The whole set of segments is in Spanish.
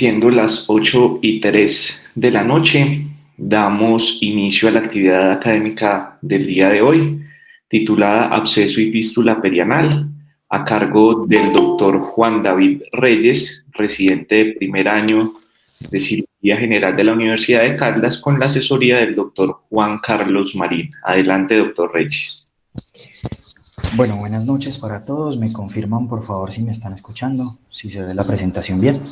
Siendo las 8:03 de la noche, damos inicio a la actividad académica del día de hoy, titulada Absceso y fístula perianal, a cargo del doctor Juan David Reyes, residente de primer año de Cirugía General de la Universidad de Caldas, con la asesoría del doctor Juan Carlos Marín. Adelante, doctor Reyes. Bueno, buenas noches para todos. Me confirman, por favor, si me están escuchando, si se ve la presentación bien.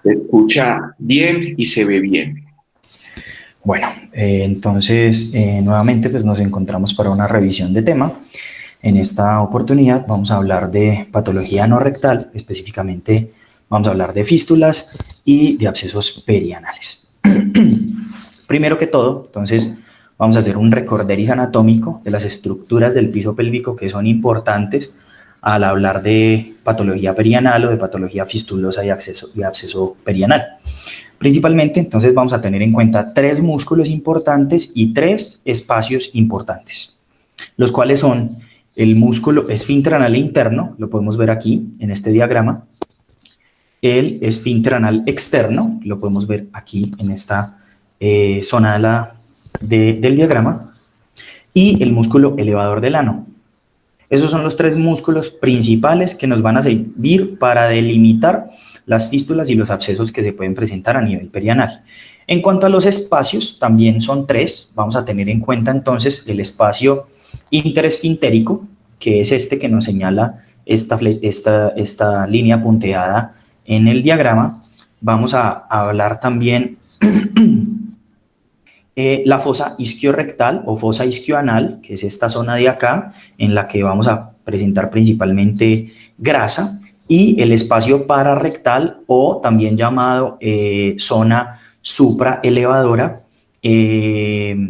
Se escucha bien y se ve bien. Bueno, entonces, nuevamente pues nos encontramos para una revisión de tema. En esta oportunidad vamos a hablar de patología no rectal, específicamente vamos a hablar de fístulas y de abscesos perianales. Primero que todo, entonces, vamos a hacer un recorderis anatómico de las estructuras del piso pélvico que son importantes al hablar de patología perianal o de patología fistulosa y absceso perianal. Principalmente, entonces, vamos a tener en cuenta 3 músculos importantes y 3 espacios importantes, los cuales son el músculo esfínter anal interno, lo podemos ver aquí en este diagrama, el esfínter anal externo, lo podemos ver aquí en esta zona del diagrama, y el músculo elevador del ano. Esos son los 3 músculos principales que nos van a servir para delimitar las fístulas y los abscesos que se pueden presentar a nivel perianal. En cuanto a los espacios, también son 3. Vamos a tener en cuenta entonces el espacio interesfintérico, que es este que nos señala esta línea punteada en el diagrama. Vamos a hablar también la fosa isquiorectal o fosa isquioanal, que es esta zona de acá, en la que vamos a presentar principalmente grasa, y el espacio pararrectal, o también llamado zona supraelevadora, que,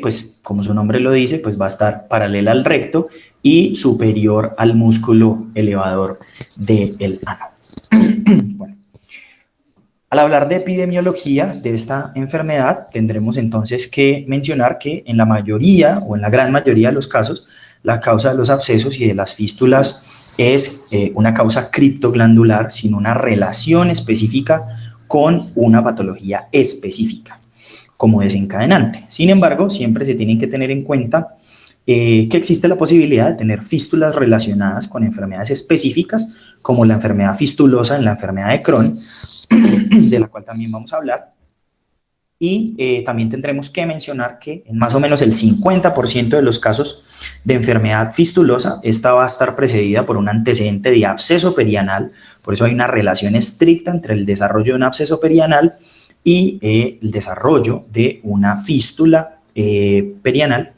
pues, como su nombre lo dice, pues va a estar paralela al recto y superior al músculo elevador del ano. Bueno. Al hablar de epidemiología de esta enfermedad, tendremos entonces que mencionar que en la mayoría o en la gran mayoría de los casos, la causa de los abscesos y de las fístulas es una causa criptoglandular sin una relación específica con una patología específica como desencadenante. Sin embargo, siempre se tienen que tener en cuenta que existe la posibilidad de tener fístulas relacionadas con enfermedades específicas, como la enfermedad fistulosa en la enfermedad de Crohn, de la cual también vamos a hablar. Y también tendremos que mencionar que en más o menos el 50% de los casos de enfermedad fistulosa, esta va a estar precedida por un antecedente de absceso perianal. Por eso hay una relación estricta entre el desarrollo de un absceso perianal y el desarrollo de una fístula perianal,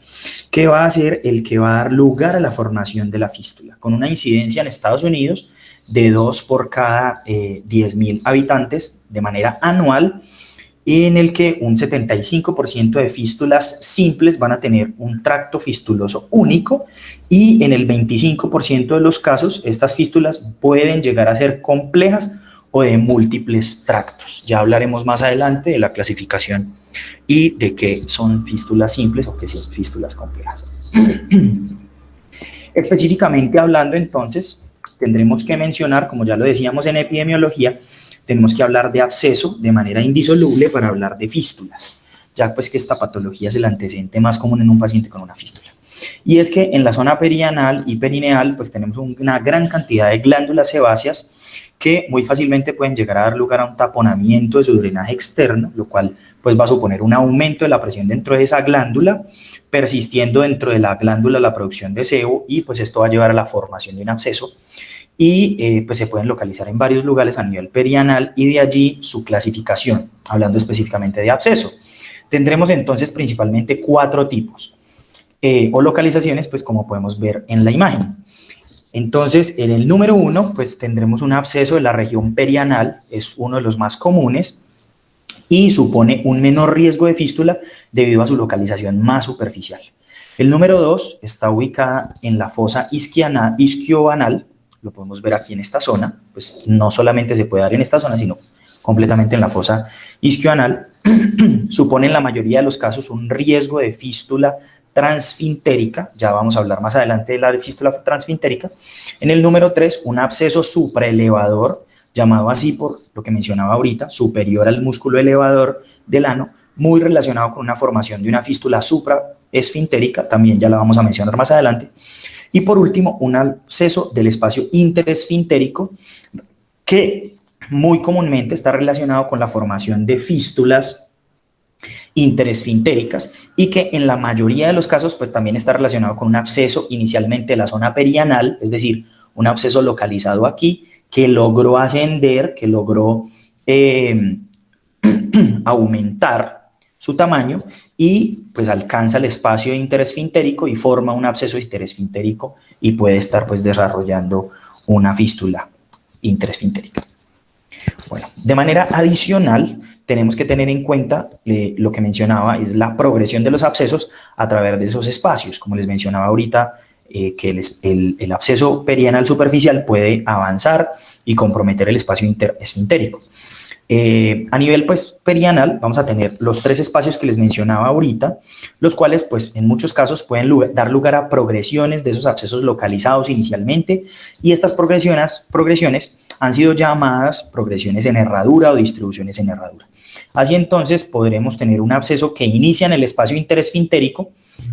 que va a ser el que va a dar lugar a la formación de la fístula, con una incidencia en Estados Unidos de 2 por cada 10.000 habitantes de manera anual, en el que un 75% de fístulas simples van a tener un tracto fistuloso único, y en el 25% de los casos estas fístulas pueden llegar a ser complejas o de múltiples tractos. Ya hablaremos más adelante de la clasificación y de qué son fístulas simples o qué son fístulas complejas. Específicamente hablando, entonces, tendremos que mencionar, como ya lo decíamos en epidemiología, tenemos que hablar de absceso de manera indisoluble para hablar de fístulas, ya pues que esta patología es el antecedente más común en un paciente con una fístula. Y es que en la zona perianal y perineal pues tenemos una gran cantidad de glándulas sebáceas que muy fácilmente pueden llegar a dar lugar a un taponamiento de su drenaje externo, lo cual pues va a suponer un aumento de la presión dentro de esa glándula, persistiendo dentro de la glándula la producción de sebo, y pues esto va a llevar a la formación de un absceso. Y pues se pueden localizar en varios lugares a nivel perianal, y de allí su clasificación, hablando específicamente de absceso. Tendremos entonces principalmente 4 tipos o localizaciones, pues como podemos ver en la imagen. Entonces, en el número 1, pues tendremos un absceso de la región perianal, es uno de los más comunes y supone un menor riesgo de fístula debido a su localización más superficial. El número 2 está ubicada en la fosa isquioanal, lo podemos ver aquí en esta zona, pues no solamente se puede dar en esta zona, sino completamente en la fosa isquioanal. Supone en la mayoría de los casos un riesgo de fístula transfintérica, ya vamos a hablar más adelante de la fístula transfintérica. En el número 3, un absceso supraelevador llamado así por lo que mencionaba ahorita, superior al músculo elevador del ano, muy relacionado con una formación de una fístula supraesfintérica, también ya la vamos a mencionar más adelante. Y por último, un absceso del espacio interesfintérico que muy comúnmente está relacionado con la formación de fístulas interesfintéricas y que en la mayoría de los casos pues también está relacionado con un absceso inicialmente de la zona perianal, es decir, un absceso localizado aquí que logró ascender, que logró aumentar su tamaño y pues alcanza el espacio interesfintérico y forma un absceso interesfintérico y puede estar pues desarrollando una fístula interesfintérica. Bueno, de manera adicional tenemos que tener en cuenta lo que mencionaba, es la progresión de los abscesos a través de esos espacios. Como les mencionaba ahorita, que el absceso perianal superficial puede avanzar y comprometer el espacio interesfintérico. A nivel pues, perianal vamos a tener los 3 espacios que les mencionaba ahorita, los cuales pues en muchos casos pueden dar lugar a progresiones de esos abscesos localizados inicialmente, y estas progresiones han sido llamadas progresiones en herradura o distribuciones en herradura. Así entonces podremos tener un absceso que inicia en el espacio interesfintérico,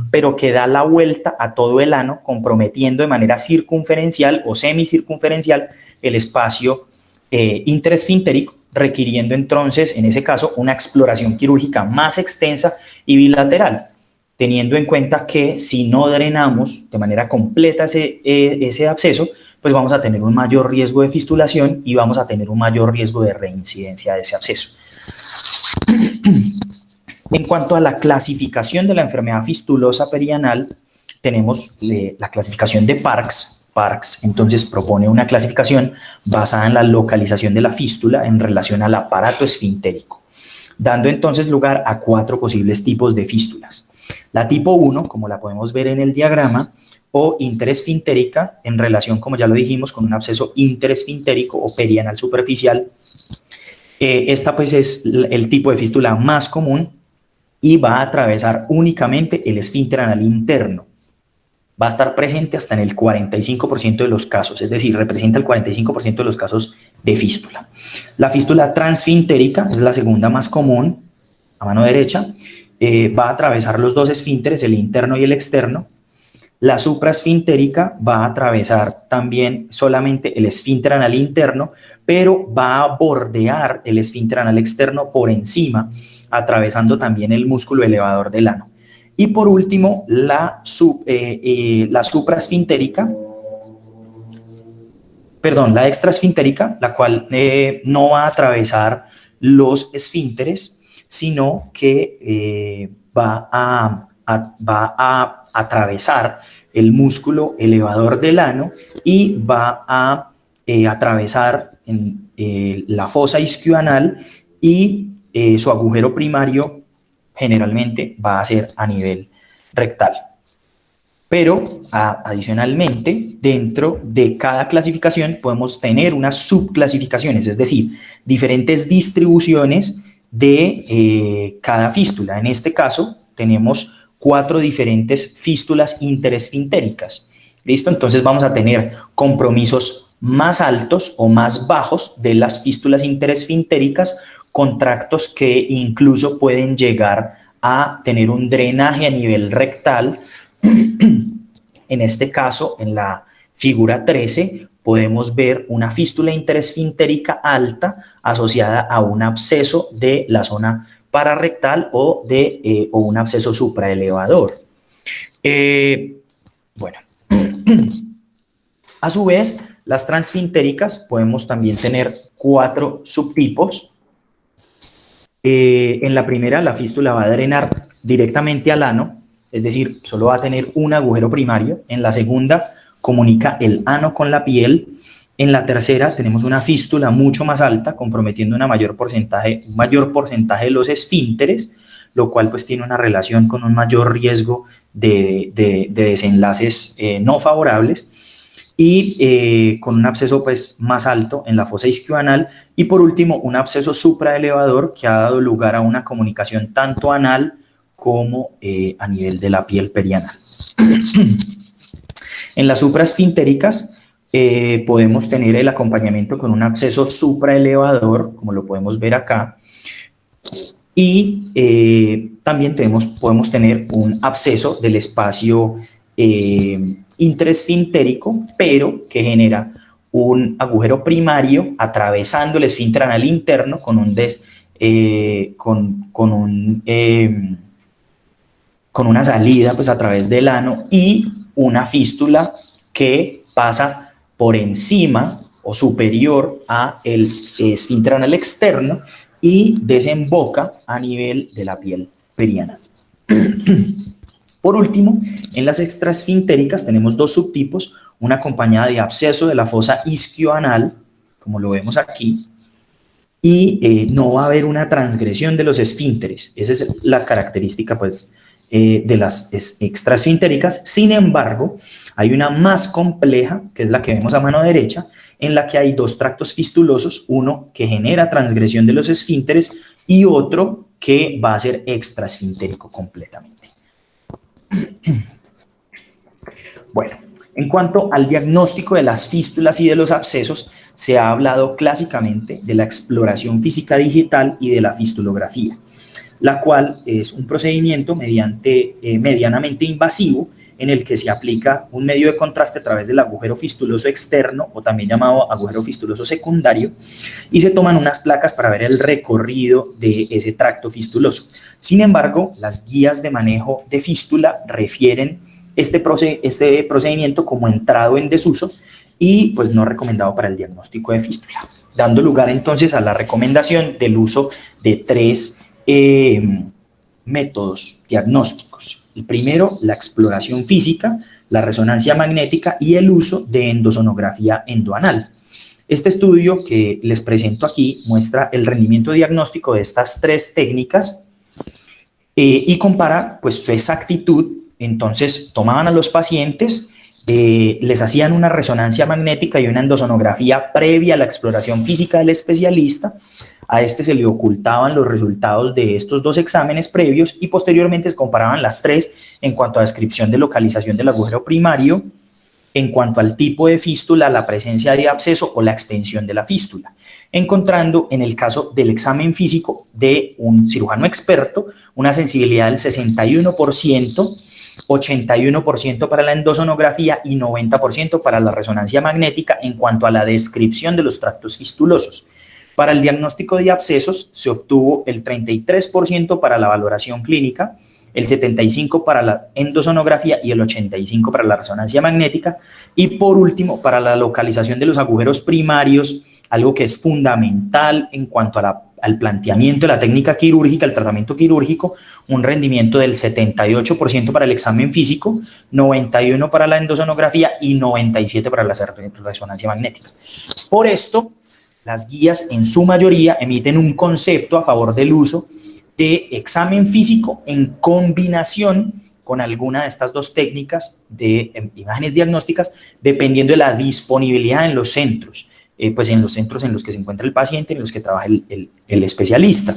pero que da la vuelta a todo el ano, comprometiendo de manera circunferencial o semicircunferencial el espacio interesfintérico, requiriendo entonces, en ese caso, una exploración quirúrgica más extensa y bilateral, teniendo en cuenta que si no drenamos de manera completa ese absceso, pues vamos a tener un mayor riesgo de fistulación y vamos a tener un mayor riesgo de reincidencia de ese absceso. En cuanto a la clasificación de la enfermedad fistulosa perianal, tenemos la clasificación de Parkes. Parkes entonces propone una clasificación basada en la localización de la fístula en relación al aparato esfintérico, dando entonces lugar a 4 posibles tipos de fístulas. La tipo 1, como la podemos ver en el diagrama, o interesfintérica, en relación, como ya lo dijimos, con un absceso interesfintérico o perianal superficial. Esta pues es el tipo de fístula más común y va a atravesar únicamente el esfínter anal interno. Va a estar presente hasta en el 45% de los casos, es decir, representa el 45% de los casos de fístula. La fístula transfintérica es la segunda más común, a mano derecha, va a atravesar los 2 esfínteres, el interno y el externo. La supraesfintérica va a atravesar también solamente el esfínter anal interno, pero va a bordear el esfínter anal externo por encima, atravesando también el músculo elevador del ano. Y por último, la extraesfintérica, la cual no va a atravesar los esfínteres, sino que va a atravesar el músculo elevador del ano y va a atravesar la fosa isquioanal y su agujero primario generalmente va a ser a nivel rectal. Pero adicionalmente, dentro de cada clasificación podemos tener unas subclasificaciones, es decir, diferentes distribuciones de cada fístula. En este caso tenemos 4 diferentes fístulas interesfintéricas. ¿Listo? Entonces vamos a tener compromisos más altos o más bajos de las fístulas interesfintéricas, con tractos que incluso pueden llegar a tener un drenaje a nivel rectal. En este caso, en la figura 13, podemos ver una fístula interesfintérica alta asociada a un absceso de la zona pararrectal o un absceso supraelevador. Bueno, a su vez, las transfintéricas podemos también tener 4 subtipos. En la primera, la fístula va a drenar directamente al ano, es decir, solo va a tener un agujero primario. En la segunda, comunica el ano con la piel. En la tercera, tenemos una fístula mucho más alta, comprometiendo un mayor porcentaje de los esfínteres, lo cual pues tiene una relación con un mayor riesgo de desenlaces no favorables. Y con un absceso pues, más alto en la fosa isquioanal, y por último un absceso supraelevador que ha dado lugar a una comunicación tanto anal como a nivel de la piel perianal. En las supraesfintéricas podemos tener el acompañamiento con un absceso supraelevador, como lo podemos ver acá, y también podemos tener un absceso del espacio interesfintérico, pero que genera un agujero primario atravesando el esfínter anal interno con una salida pues, a través del ano y una fístula que pasa por encima o superior a el esfínter anal externo y desemboca a nivel de la piel perianal. Por último, en las extraesfintéricas tenemos dos subtipos, una acompañada de absceso de la fosa isquioanal, como lo vemos aquí, y no va a haber una transgresión de los esfínteres. Esa es la característica pues, de las extraesfintéricas. Sin embargo, hay una más compleja, que es la que vemos a mano derecha, en la que hay dos tractos fistulosos, uno que genera transgresión de los esfínteres y otro que va a ser extraesfintérico completamente. Bueno, en cuanto al diagnóstico de las fístulas y de los abscesos, se ha hablado clásicamente de la exploración física digital y de la fistulografía, la cual es un procedimiento medianamente invasivo en el que se aplica un medio de contraste a través del agujero fistuloso externo, o también llamado agujero fistuloso secundario, y se toman unas placas para ver el recorrido de ese tracto fistuloso. Sin embargo, las guías de manejo de fístula refieren este procedimiento como entrado en desuso y pues no recomendado para el diagnóstico de fístula, dando lugar entonces a la recomendación del uso de tres métodos diagnósticos. El primero, la exploración física, la resonancia magnética y el uso de endosonografía endoanal. Este estudio que les presento aquí muestra el rendimiento diagnóstico de estas tres técnicas y compara pues, su exactitud. Entonces, tomaban a los pacientes, les hacían una resonancia magnética y una endosonografía previa a la exploración física del especialista. A este se le ocultaban los resultados de estos dos exámenes previos y posteriormente se comparaban las tres en cuanto a descripción de localización del agujero primario, en cuanto al tipo de fístula, la presencia de absceso o la extensión de la fístula, encontrando en el caso del examen físico de un cirujano experto una sensibilidad del 61%, 81% para la endosonografía y 90% para la resonancia magnética en cuanto a la descripción de los tractos fistulosos. Para el diagnóstico de abscesos se obtuvo el 33% para la valoración clínica, el 75% para la endosonografía y el 85% para la resonancia magnética. Y por último, para la localización de los agujeros primarios, algo que es fundamental en cuanto a al planteamiento de la técnica quirúrgica, el tratamiento quirúrgico, un rendimiento del 78% para el examen físico, 91% para la endosonografía y 97% para la resonancia magnética. Por esto, las guías en su mayoría emiten un concepto a favor del uso de examen físico en combinación con alguna de estas dos técnicas de imágenes diagnósticas, dependiendo de la disponibilidad en los centros, pues en los centros en los que se encuentra el paciente, en los que trabaja el especialista.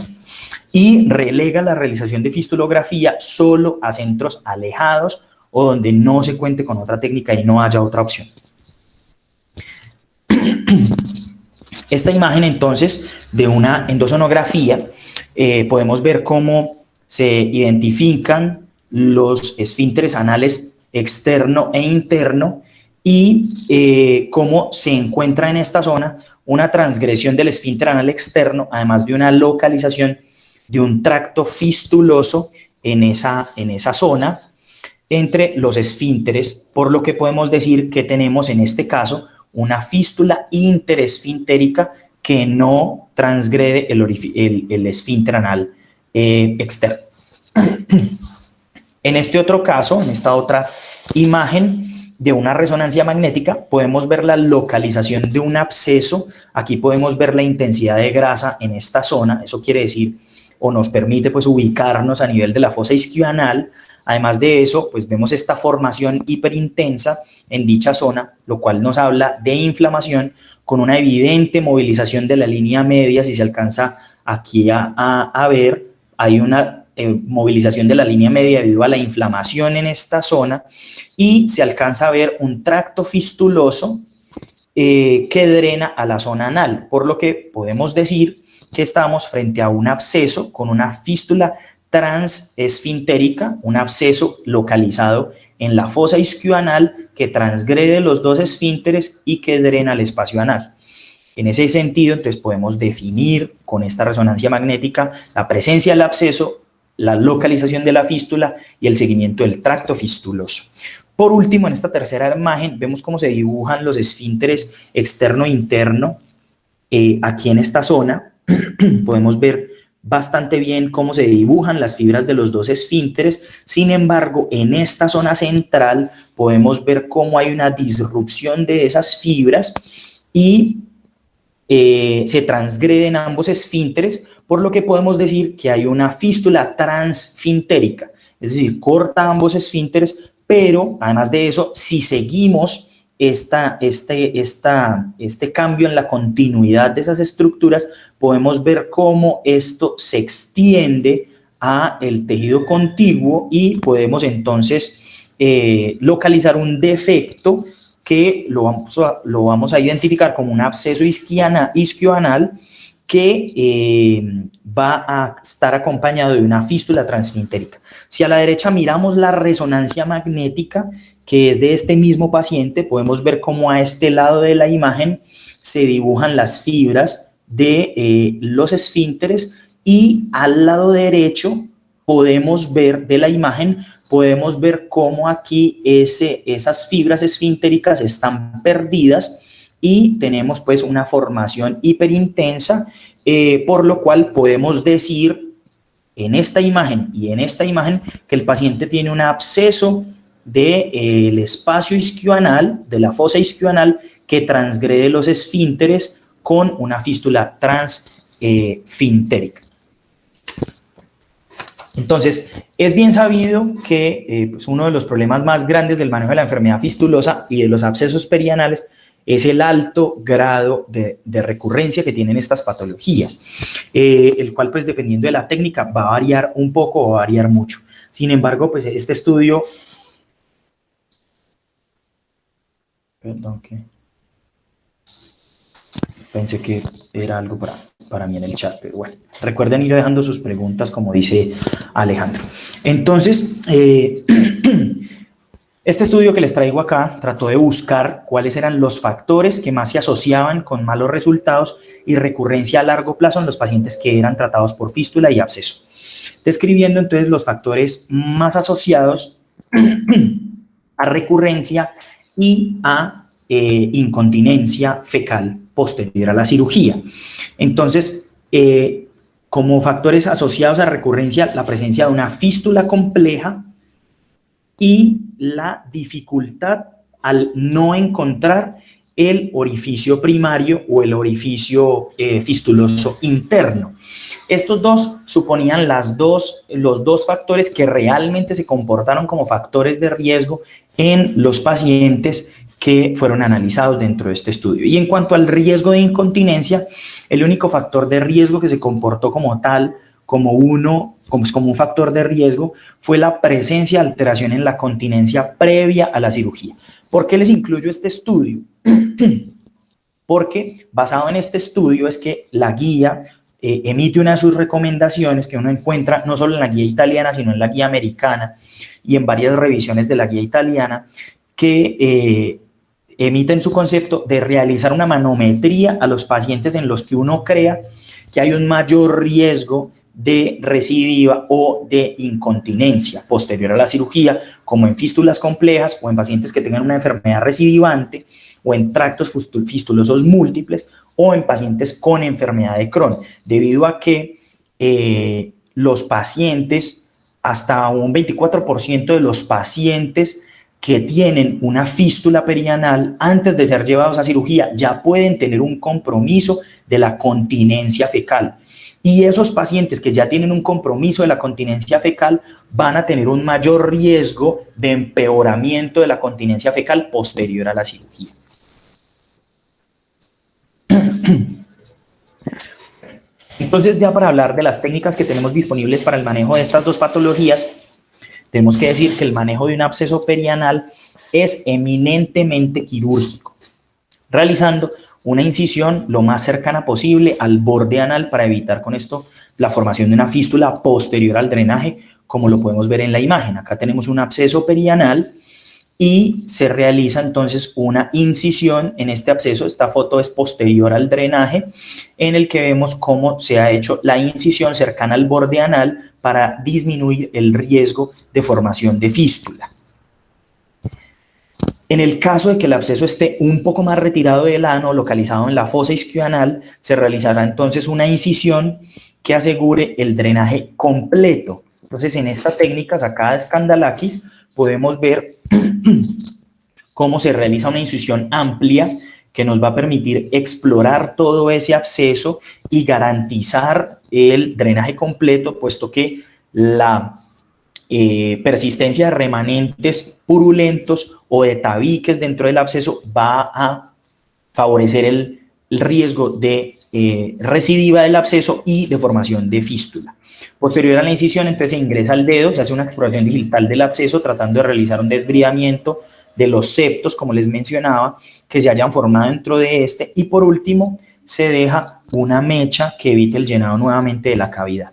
Y relega la realización de fistulografía solo a centros alejados o donde no se cuente con otra técnica y no haya otra opción. Esta imagen entonces de una endosonografía, podemos ver cómo se identifican los esfínteres anales externo e interno y cómo se encuentra en esta zona una transgresión del esfínter anal externo, además de una localización de un tracto fistuloso en esa zona entre los esfínteres, por lo que podemos decir que tenemos en este caso una fístula interesfintérica que no transgrede el esfínter anal externo. En este otro caso, en esta otra imagen de una resonancia magnética, podemos ver la localización de un absceso. Aquí podemos ver la intensidad de grasa en esta zona. Eso quiere decir, o nos permite pues ubicarnos a nivel de la fosa isquioanal. Además de eso, pues vemos esta formación hiperintensa en dicha zona, lo cual nos habla de inflamación con una evidente movilización de la línea media. Si se alcanza aquí a ver, hay una movilización de la línea media debido a la inflamación en esta zona y se alcanza a ver un tracto fistuloso que drena a la zona anal, por lo que podemos decir que estamos frente a un absceso con una fístula transesfintérica, un absceso localizado en la fosa isquioanal que transgrede los dos esfínteres y que drena el espacio anal. En ese sentido, entonces podemos definir con esta resonancia magnética la presencia del absceso, la localización de la fístula y el seguimiento del tracto fistuloso. Por último, en esta tercera imagen vemos cómo se dibujan los esfínteres externo e interno. Aquí en esta zona podemos ver bastante bien cómo se dibujan las fibras de los dos esfínteres. Sin embargo, en esta zona central podemos ver cómo hay una disrupción de esas fibras y se transgreden ambos esfínteres, por lo que podemos decir que hay una fístula transfintérica, es decir, corta ambos esfínteres, pero además de eso, si seguimos este cambio en la continuidad de esas estructuras, podemos ver cómo esto se extiende a el tejido contiguo y podemos entonces localizar un defecto que lo vamos a identificar como un absceso isquioanal que va a estar acompañado de una fístula transfintérica. Si a la derecha miramos la resonancia magnética, que es de este mismo paciente, podemos ver cómo a este lado de la imagen se dibujan las fibras de los esfínteres y al lado derecho podemos ver de la imagen, podemos ver cómo aquí esas fibras esfintéricas están perdidas y tenemos pues una formación hiperintensa, por lo cual podemos decir en esta imagen y en esta imagen que el paciente tiene un absceso del espacio isquioanal, de la fosa isquioanal, que transgrede los esfínteres con una fístula transfintérica. Entonces, es bien sabido que pues uno de los problemas más grandes del manejo de la enfermedad fistulosa y de los abscesos perianales es el alto grado de recurrencia que tienen estas patologías, el cual, pues, dependiendo de la técnica, va a variar un poco o va a variar mucho. Sin embargo, pues, este estudio... Perdón, que... Pensé que era algo para mí en el chat, pero bueno, recuerden ir dejando sus preguntas, como dice Alejandro. Entonces, este estudio que les traigo acá trató de buscar cuáles eran los factores que más se asociaban con malos resultados y recurrencia a largo plazo en los pacientes que eran tratados por fístula y absceso, describiendo entonces los factores más asociados a recurrencia y a incontinencia fecal posterior a la cirugía. Entonces, como factores asociados a recurrencia, la presencia de una fístula compleja y la dificultad al no encontrar el orificio primario o el orificio fistuloso interno. Estos dos suponían los dos factores que realmente se comportaron como factores de riesgo en los pacientes que fueron analizados dentro de este estudio. Y en cuanto al riesgo de incontinencia, el único factor de riesgo que se comportó como tal, como un factor de riesgo, fue la presencia de alteración en la continencia previa a la cirugía. ¿Por qué les incluyo este estudio? Porque basado en este estudio es que la guía emite una de sus recomendaciones que uno encuentra no solo en la guía italiana, sino en la guía americana y en varias revisiones de la guía italiana, que emiten su concepto de realizar una manometría a los pacientes en los que uno crea que hay un mayor riesgo de recidiva o de incontinencia posterior a la cirugía, como en fístulas complejas o en pacientes que tengan una enfermedad recidivante o en tractos fistulosos múltiples o en pacientes con enfermedad de Crohn, debido a que los pacientes, hasta un 24% de los pacientes que tienen una fístula perianal antes de ser llevados a cirugía ya pueden tener un compromiso de la continencia fecal. Y esos pacientes que ya tienen un compromiso de la continencia fecal van a tener un mayor riesgo de empeoramiento de la continencia fecal posterior a la cirugía. Entonces, ya para hablar de las técnicas que tenemos disponibles para el manejo de estas dos patologías, tenemos que decir que el manejo de un absceso perianal es eminentemente quirúrgico. realizando una incisión lo más cercana posible al borde anal para evitar con esto la formación de una fístula posterior al drenaje, como lo podemos ver en la imagen. Acá tenemos un absceso perianal y se realiza entonces una incisión en este absceso. Esta foto es posterior al drenaje, en el que vemos cómo se ha hecho la incisión cercana al borde anal para disminuir el riesgo de formación de fístula. En el caso de que el absceso esté un poco más retirado del ano, localizado en la fosa isquioanal, se realizará entonces una incisión que asegure el drenaje completo. Entonces, en esta técnica sacada de Skandalakis, podemos ver cómo se realiza una incisión amplia que nos va a permitir explorar todo ese absceso y garantizar el drenaje completo, puesto que la persistencia de remanentes purulentos o de tabiques dentro del absceso va a favorecer el riesgo de recidiva del absceso y de formación de fístula. Posterior a la incisión, entonces se ingresa el dedo, se hace una exploración digital del absceso tratando de realizar un desbridamiento de los septos, como les mencionaba, que se hayan formado dentro de este, y por último se deja una mecha que evite el llenado nuevamente de la cavidad.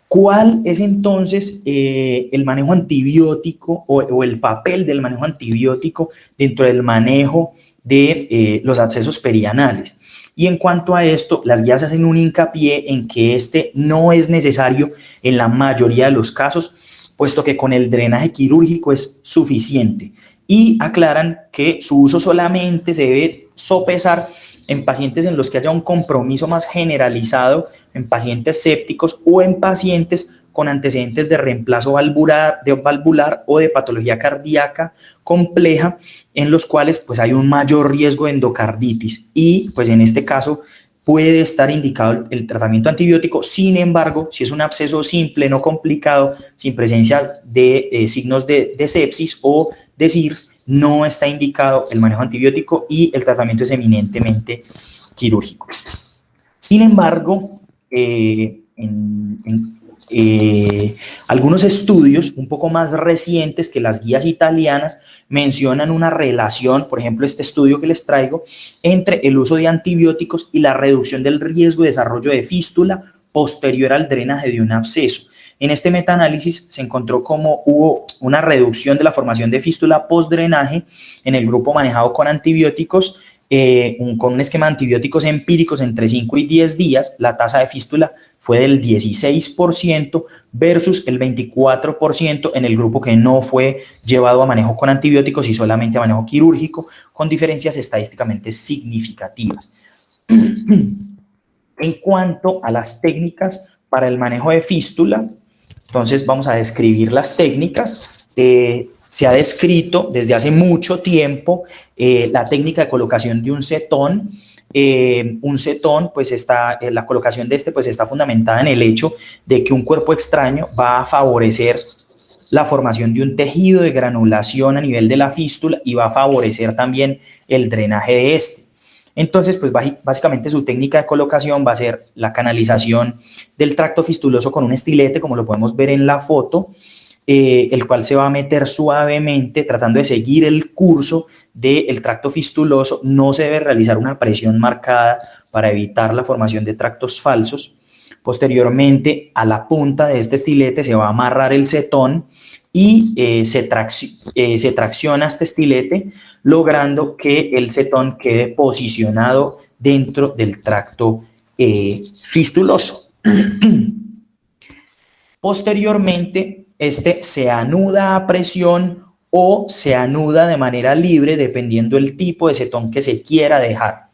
¿Cuál es entonces el manejo antibiótico o el papel del manejo antibiótico dentro del manejo de los abscesos perianales? Y en cuanto a esto, las guías hacen un hincapié en que este no es necesario en la mayoría de los casos, puesto que con el drenaje quirúrgico es suficiente. Y aclaran que su uso solamente se debe sopesar en pacientes en los que haya un compromiso más generalizado, en pacientes sépticos o en pacientes con antecedentes de reemplazo valvular o de patología cardíaca compleja, en los cuales pues hay un mayor riesgo de endocarditis y pues en este caso puede estar indicado el tratamiento antibiótico. Sin embargo, si es un absceso simple, no complicado, sin presencia de signos de sepsis o de SIRS, no está indicado el manejo antibiótico y el tratamiento es eminentemente quirúrgico. Sin embargo, algunos estudios un poco más recientes que las guías italianas mencionan una relación, por ejemplo, este estudio que les traigo, entre el uso de antibióticos y la reducción del riesgo de desarrollo de fístula posterior al drenaje de un absceso. En este metaanálisis se encontró cómo hubo una reducción de la formación de fístula post-drenaje en el grupo manejado con antibióticos, con un esquema de antibióticos empíricos entre 5 y 10 días. La tasa de fístula fue del 16% versus el 24% en el grupo que no fue llevado a manejo con antibióticos y solamente a manejo quirúrgico, con diferencias estadísticamente significativas. En cuanto a las técnicas para el manejo de fístula, entonces vamos a describir las técnicas. Se ha descrito desde hace mucho tiempo la técnica de colocación de un cetón. Un cetón, pues la colocación de este pues está fundamentada en el hecho de que un cuerpo extraño va a favorecer la formación de un tejido de granulación a nivel de la fístula y va a favorecer también el drenaje de este. Entonces, pues básicamente su técnica de colocación va a ser la canalización del tracto fistuloso con un estilete, como lo podemos ver en la foto, el cual se va a meter suavemente tratando de seguir el curso del tracto fistuloso. No se debe realizar una presión marcada para evitar la formación de tractos falsos. Posteriormente, a la punta de este estilete se va a amarrar el cetón y se tracciona este estilete, logrando que el cetón quede posicionado dentro del tracto fistuloso. Posteriormente, este se anuda a presión o se anuda de manera libre dependiendo del tipo de cetón que se quiera dejar.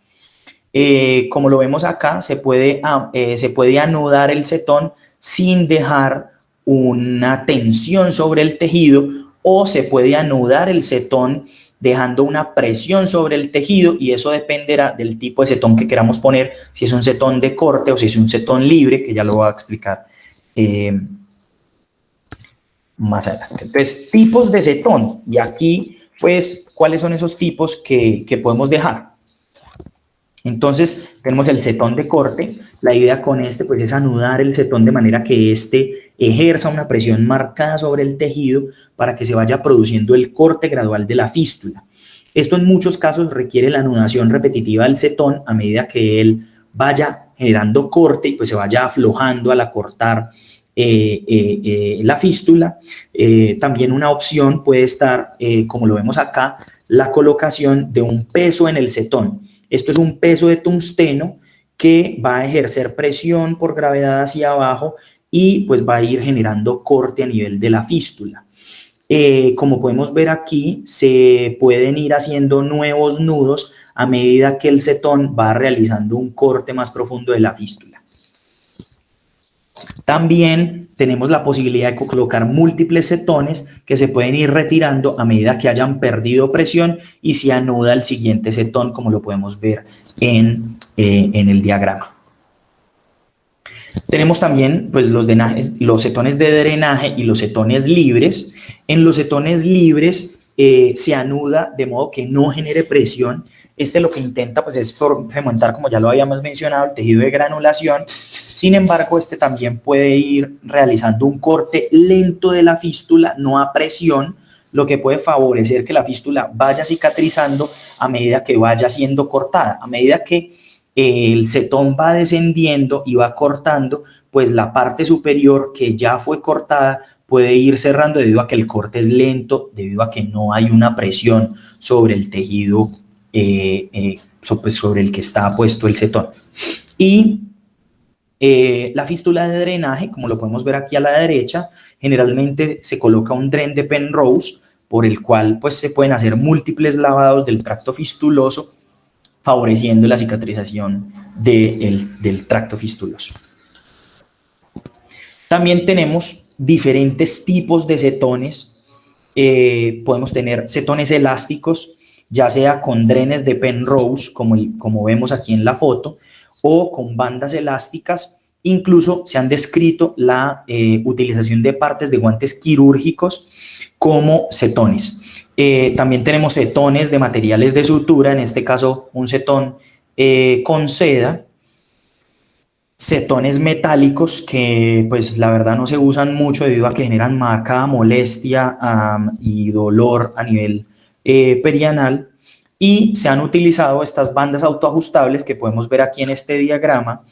Como lo vemos acá, se puede anudar el cetón sin dejar una tensión sobre el tejido, o se puede anudar el cetón dejando una presión sobre el tejido, y eso dependerá del tipo de cetón que queramos poner, si es un cetón de corte o si es un cetón libre, que ya lo voy a explicar más adelante. Entonces, tipos de cetón, y aquí pues cuáles son esos tipos que podemos dejar. Entonces, tenemos el cetón de corte. La idea con este pues es anudar el cetón de manera que este ejerza una presión marcada sobre el tejido para que se vaya produciendo el corte gradual de la fístula. Esto en muchos casos requiere la anudación repetitiva del cetón a medida que él vaya generando corte y pues se vaya aflojando al acortar la fístula. También una opción puede estar, como lo vemos acá, la colocación de un peso en el cetón. Esto es un peso de tungsteno que va a ejercer presión por gravedad hacia abajo y pues va a ir generando corte a nivel de la fístula. Como podemos ver aquí, se pueden ir haciendo nuevos nudos a medida que el cetón va realizando un corte más profundo de la fístula. También tenemos la posibilidad de colocar múltiples cetones que se pueden ir retirando a medida que hayan perdido presión y se anuda el siguiente cetón, como lo podemos ver en el diagrama. Tenemos también pues, los cetones de drenaje y los cetones libres. En los cetones libres se anuda de modo que no genere presión. Lo que intenta pues, es fomentar, como ya lo habíamos mencionado, el tejido de granulación. Sin embargo, también puede ir realizando un corte lento de la fístula, no a presión, lo que puede favorecer que la fístula vaya cicatrizando a medida que vaya siendo cortada. A medida que el cetón va descendiendo y va cortando, pues la parte superior que ya fue cortada puede ir cerrando debido a que el corte es lento, debido a que no hay una presión sobre el tejido sobre el que está puesto el cetón. Y la fístula de drenaje, como lo podemos ver aquí a la derecha, generalmente se coloca un dren de Penrose, por el cual pues, se pueden hacer múltiples lavados del tracto fistuloso, favoreciendo la cicatrización del tracto fistuloso. También tenemos diferentes tipos de cetones. Podemos tener cetones elásticos, ya sea con drenes de Penrose, como vemos aquí en la foto, o con bandas elásticas. Incluso se han descrito la utilización de partes de guantes quirúrgicos como cetones. También tenemos cetones de materiales de sutura, en este caso un cetón con seda, cetones metálicos que pues la verdad no se usan mucho debido a que generan marcada molestia y dolor a nivel perianal, y se han utilizado estas bandas autoajustables que podemos ver aquí en este diagrama,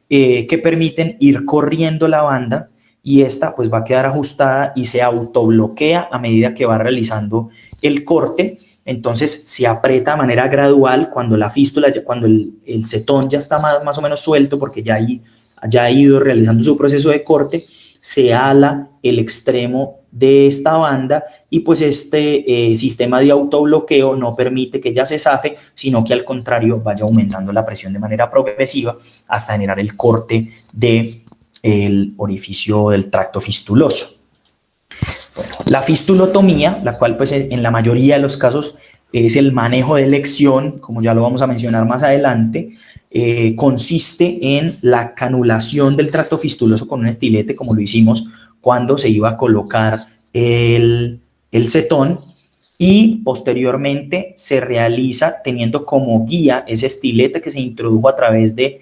que permiten ir corriendo la banda y esta pues va a quedar ajustada y se autobloquea a medida que va realizando el corte. Entonces se aprieta de manera gradual cuando la fístula, cuando el cetón ya está más o menos suelto porque ya ha ido realizando su proceso de corte, se ala el extremo de esta banda y pues sistema de autobloqueo no permite que ella se zafe, sino que al contrario vaya aumentando la presión de manera progresiva hasta generar el corte del orificio del tracto fistuloso. Bueno, la fistulotomía, la cual pues en la mayoría de los casos es el manejo de elección, como ya lo vamos a mencionar más adelante, consiste en la canulación del tracto fistuloso con un estilete, como lo hicimos cuando se iba a colocar el cetón, y posteriormente se realiza teniendo como guía ese estilete que se introdujo a través del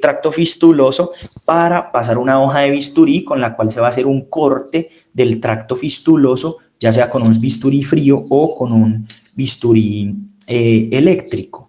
tracto fistuloso para pasar una hoja de bisturí con la cual se va a hacer un corte del tracto fistuloso, ya sea con un bisturí frío o con un bisturí eléctrico.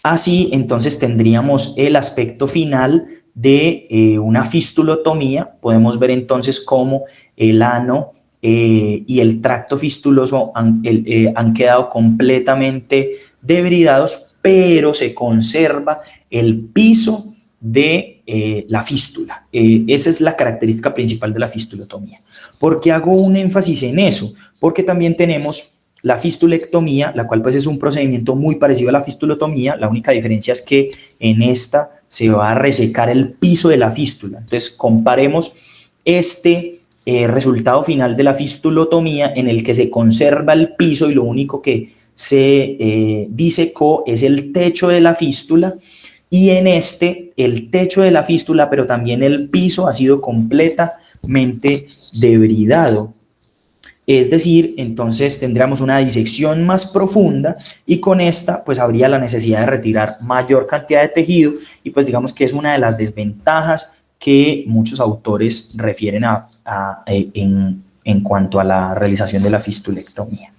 Así, entonces, tendríamos el aspecto final de una fistulotomía. Podemos ver entonces cómo el ano y el tracto fistuloso han quedado completamente debridados, pero se conserva el piso de la fístula. Esa es la característica principal de la fistulotomía. ¿Por qué hago un énfasis en eso? Porque también tenemos la fistulectomía, la cual pues es un procedimiento muy parecido a la fistulotomía. La única diferencia es que en esta se va a resecar el piso de la fístula. Entonces comparemos resultado final de la fistulotomía, en el que se conserva el piso y lo único que se disecó es el techo de la fístula, y en el techo de la fístula, pero también el piso ha sido completamente debridado. Es decir, entonces tendríamos una disección más profunda y con esta pues habría la necesidad de retirar mayor cantidad de tejido, y pues digamos que es una de las desventajas que muchos autores refieren en cuanto a la realización de la fistulectomía.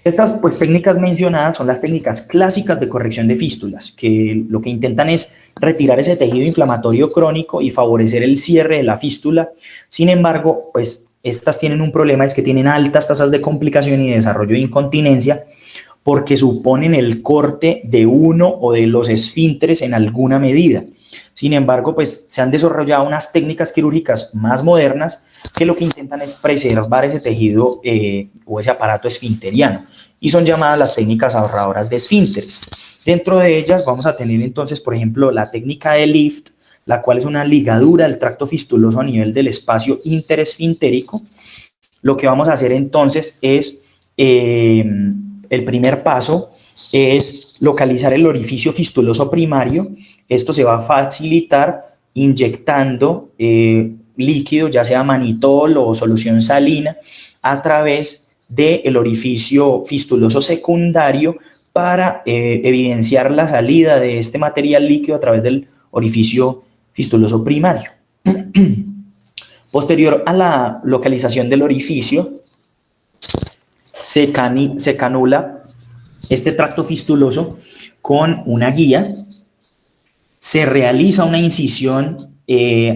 Estas pues, técnicas mencionadas son las técnicas clásicas de corrección de fístulas, que lo que intentan es retirar ese tejido inflamatorio crónico y favorecer el cierre de la fístula. Sin embargo, pues estas tienen un problema, es que tienen altas tasas de complicación y de desarrollo de incontinencia, porque suponen el corte de uno o de los esfínteres en alguna medida. Sin embargo, pues se han desarrollado unas técnicas quirúrgicas más modernas que lo que intentan es preservar ese tejido o ese aparato esfinteriano, y son llamadas las técnicas ahorradoras de esfínteres. Dentro de ellas vamos a tener entonces, por ejemplo, la técnica de lift, la cual es una ligadura del tracto fistuloso a nivel del espacio interesfintérico. Lo que vamos a hacer entonces es, el primer paso es localizar el orificio fistuloso primario. Esto se va a facilitar inyectando líquido, ya sea manitol o solución salina, a través del orificio fistuloso secundario para evidenciar la salida de este material líquido a través del orificio fistuloso primario. Posterior a la localización del orificio, se canula este tracto fistuloso con una guía, se realiza una incisión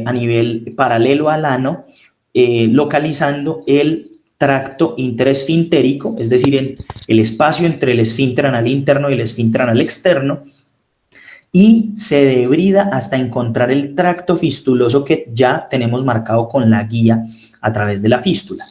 a nivel paralelo al ano, localizando el tracto interesfintérico, es decir, el espacio entre el esfínter anal interno y el esfínter anal externo, y se debrida hasta encontrar el tracto fistuloso que ya tenemos marcado con la guía a través de la fístula.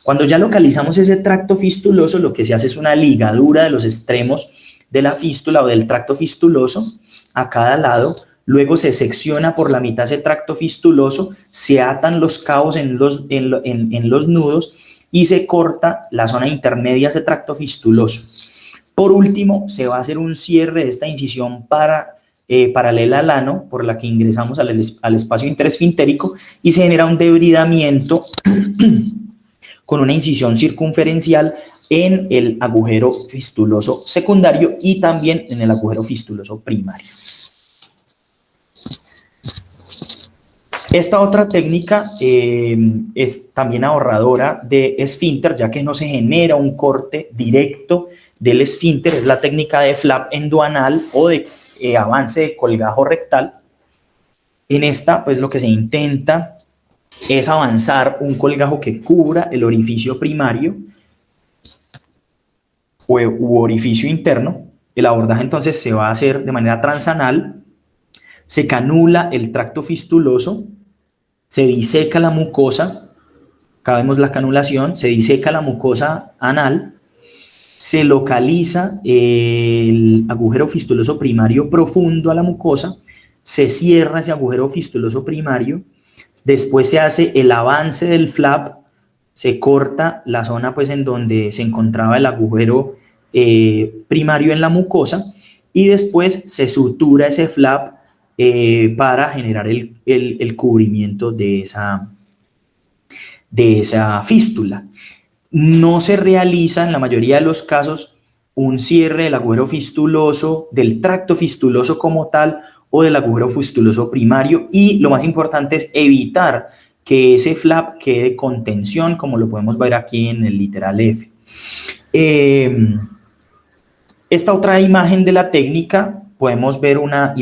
Cuando ya localizamos ese tracto fistuloso, lo que se hace es una ligadura de los extremos de la fístula o del tracto fistuloso a cada lado. Luego se secciona por la mitad ese tracto fistuloso, se atan los cabos en los nudos y se corta la zona intermedia de ese tracto fistuloso. Por último, se va a hacer un cierre de esta incisión paralela al ano, por la que ingresamos al espacio interesfintérico, y se genera un debridamiento con una incisión circunferencial en el agujero fistuloso secundario y también en el agujero fistuloso primario. Esta otra técnica es también ahorradora de esfínter, ya que no se genera un corte directo del esfínter, es la técnica de flap endoanal o de avance de colgajo rectal. En esta, pues lo que se intenta es avanzar un colgajo que cubra el orificio primario u orificio interno. El abordaje entonces se va a hacer de manera transanal, se canula el tracto fistuloso, se diseca la mucosa, acá vemos la canulación, se diseca la mucosa anal, se localiza el agujero fistuloso primario profundo a la mucosa, se cierra ese agujero fistuloso primario, después se hace el avance del flap, se corta la zona pues en donde se encontraba el agujero primario en la mucosa, y después se sutura ese flap para generar el cubrimiento de esa fístula. No se realiza en la mayoría de los casos un cierre del agujero fistuloso, del tracto fistuloso como tal, o del agujero fistuloso primario, y lo más importante es evitar que ese flap quede con tensión, como lo podemos ver aquí en el literal F. Esta otra imagen de la técnica, podemos ver una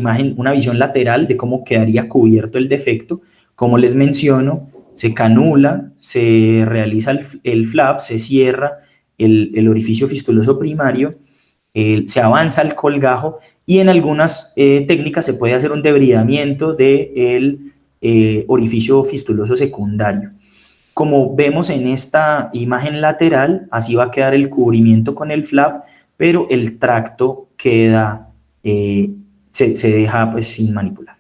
visión lateral de cómo quedaría cubierto el defecto. Como les menciono, se canula, se realiza el flap, se cierra el orificio fistuloso primario, se avanza el colgajo, y en algunas técnicas se puede hacer un debridamiento del orificio fistuloso secundario. Como vemos en esta imagen lateral, así va a quedar el cubrimiento con el flap, pero el tracto queda, se deja pues sin manipular.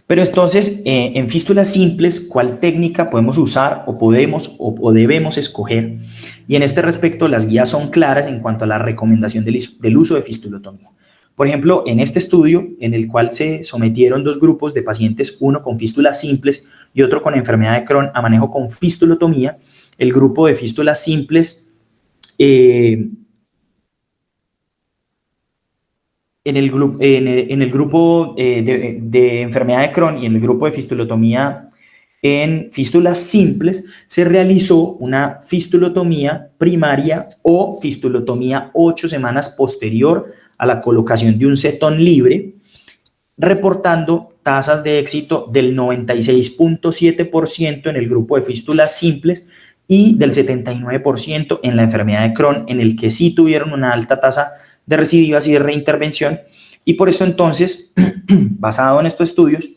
Pero entonces, en fístulas simples, ¿cuál técnica podemos usar o podemos o debemos escoger? Y en este respecto, las guías son claras en cuanto a la recomendación del uso de fistulotomía. Por ejemplo, en este estudio, en el cual se sometieron dos grupos de pacientes, uno con fístulas simples y otro con enfermedad de Crohn, a manejo con fistulotomía, el grupo de fístulas simples en el grupo de enfermedad de Crohn y en el grupo de fistulotomía En fístulas simples se realizó una fistulotomía primaria o fistulotomía 8 semanas posterior a la colocación de un cetón libre, reportando tasas de éxito del 96.7% en el grupo de fístulas simples y del 79% en la enfermedad de Crohn, en el que sí tuvieron una alta tasa de recidivas y de reintervención. Y por eso entonces, basado en estos estudios,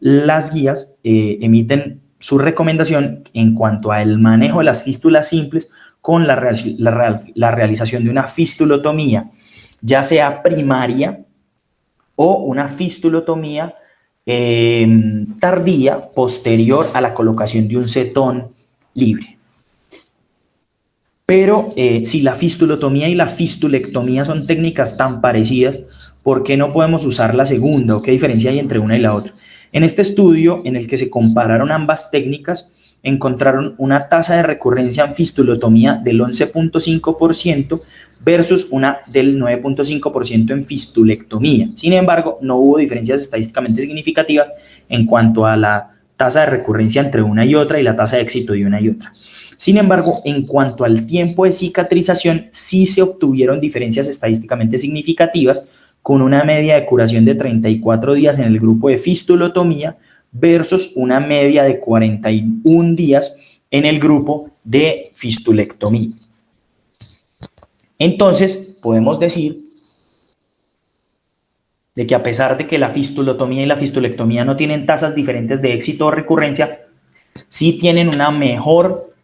las guías emiten su recomendación en cuanto al manejo de las fístulas simples con la realización de una fistulotomía, ya sea primaria o una fistulotomía tardía posterior a la colocación de un cetón libre. Pero si la fistulotomía y la fistulectomía son técnicas tan parecidas, ¿por qué no podemos usar la segunda? ¿O qué diferencia hay entre una y la otra? En este estudio, en el que se compararon ambas técnicas, encontraron una tasa de recurrencia en fistulotomía del 11.5% versus una del 9.5% en fistulectomía. Sin embargo, no hubo diferencias estadísticamente significativas en cuanto a la tasa de recurrencia entre una y otra y la tasa de éxito de una y otra. Sin embargo, en cuanto al tiempo de cicatrización, sí se obtuvieron diferencias estadísticamente significativas, con una media de curación de 34 días en el grupo de fistulotomía versus una media de 41 días en el grupo de fistulectomía. Entonces, podemos decir de que a pesar de que la fistulotomía y la fistulectomía no tienen tasas diferentes de éxito o recurrencia, sí tienen una mejor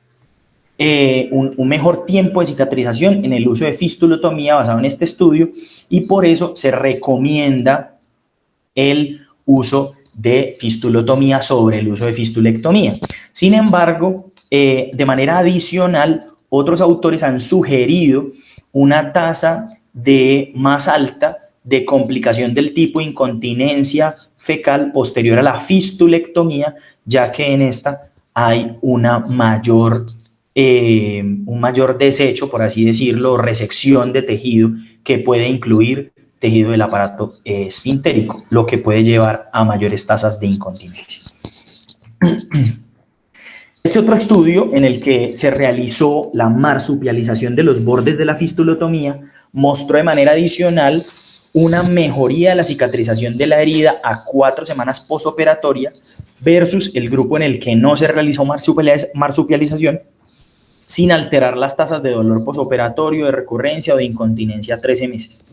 un mejor tiempo de cicatrización en el uso de fistulotomía basado en este estudio, y por eso se recomienda el uso de fistulotomía sobre el uso de fistulectomía. Sin embargo, de manera adicional, otros autores han sugerido una tasa más alta de complicación del tipo incontinencia fecal posterior a la fistulectomía, ya que en esta hay un mayor desecho, por así decirlo, resección de tejido que puede incluir tejido del aparato esfintérico, lo que puede llevar a mayores tasas de incontinencia. Este otro estudio, en el que se realizó la marsupialización de los bordes de la fistulotomía, mostró de manera adicional una mejoría de la cicatrización de la herida a 4 semanas posoperatoria versus el grupo en el que no se realizó marsupialización, sin alterar las tasas de dolor posoperatorio, de recurrencia o de incontinencia a 13 meses.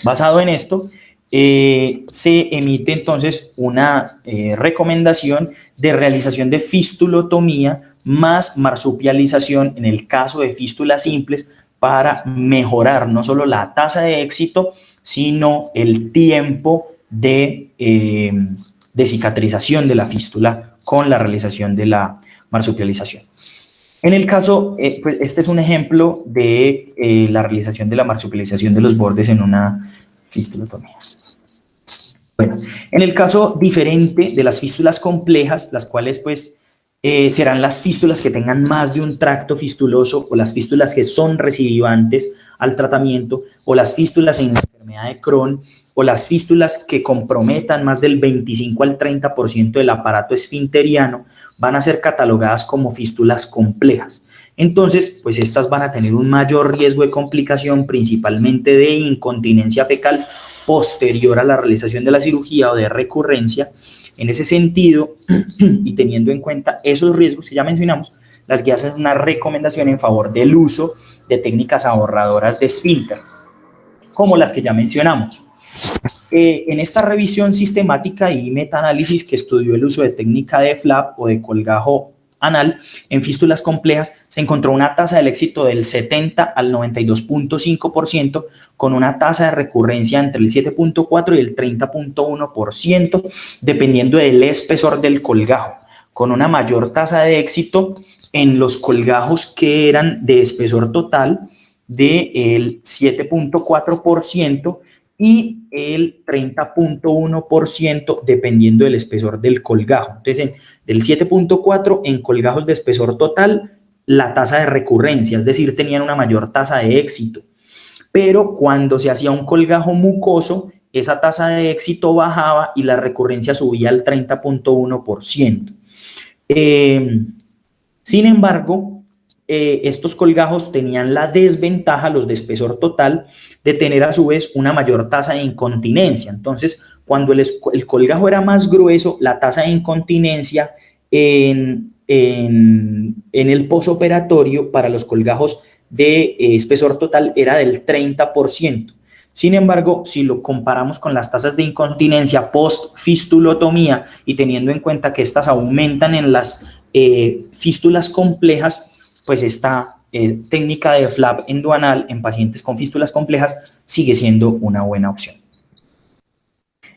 Basado en esto, se emite entonces una recomendación de realización de fistulotomía más marsupialización en el caso de fístulas simples, para mejorar no solo la tasa de éxito, sino el tiempo de cicatrización de la fístula con la realización de la marsupialización. En el caso, pues este es un ejemplo de la realización de la marsupialización de los bordes en una fistulotomía. Bueno, en el caso diferente de las fístulas complejas, las cuales pues serán las fístulas que tengan más de un tracto fistuloso, o las fístulas que son recidivantes al tratamiento, o las fístulas en la enfermedad de Crohn, o las fístulas que comprometan más del 25 al 30% del aparato esfinteriano, van a ser catalogadas como fístulas complejas. Entonces, pues estas van a tener un mayor riesgo de complicación, principalmente de incontinencia fecal posterior a la realización de la cirugía o de recurrencia. En ese sentido, y teniendo en cuenta esos riesgos que ya mencionamos, las guías hacen una recomendación en favor del uso de técnicas ahorradoras de esfínter, como las que ya mencionamos. En esta revisión sistemática y metaanálisis que estudió el uso de técnica de flap o de colgajo anal en fístulas complejas, se encontró una tasa del éxito del 70 al 92.5%, con una tasa de recurrencia entre el 7.4 y el 30.1%, dependiendo del espesor del colgajo, con una mayor tasa de éxito en los colgajos que eran de espesor total del 7.4% y el 30.1% dependiendo del espesor del colgajo. Entonces, del 7.4 en colgajos de espesor total, la tasa de recurrencia, es decir, tenían una mayor tasa de éxito. Pero cuando se hacía un colgajo mucoso, esa tasa de éxito bajaba y la recurrencia subía al 30.1%. Sin embargo, estos colgajos tenían la desventaja, los de espesor total, de tener a su vez una mayor tasa de incontinencia. Entonces, cuando el colgajo era más grueso, la tasa de incontinencia en el posoperatorio para los colgajos de espesor total era del 30%. Sin embargo, si lo comparamos con las tasas de incontinencia post-fistulotomía y teniendo en cuenta que estas aumentan en las fístulas complejas, pues esta técnica de flap endoanal en pacientes con fístulas complejas sigue siendo una buena opción.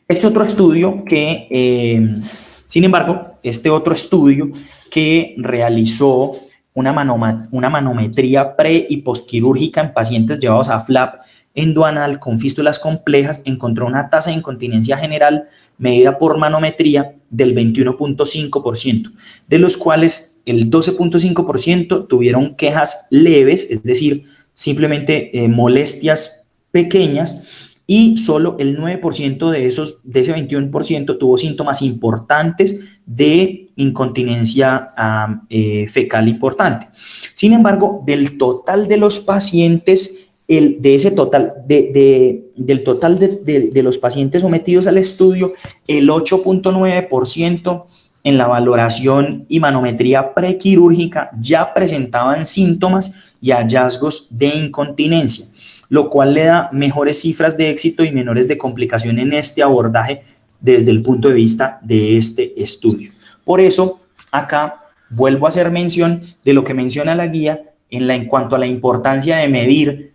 Este otro estudio que, sin embargo, realizó una manometría pre- y postquirúrgica en pacientes llevados a flap endoanal con fístulas complejas, encontró una tasa de incontinencia general medida por manometría del 21.5%, de los cuales el 12.5% tuvieron quejas leves, es decir, simplemente molestias pequeñas, y solo el 9% de ese 21% tuvo síntomas importantes de incontinencia fecal importante. Sin embargo, del total de los pacientes, del total de los pacientes sometidos al estudio, el 8.9% en la valoración y manometría prequirúrgica ya presentaban síntomas y hallazgos de incontinencia, lo cual le da mejores cifras de éxito y menores de complicación en este abordaje desde el punto de vista de este estudio. Por eso, acá vuelvo a hacer mención de lo que menciona la guía en cuanto a la importancia de medir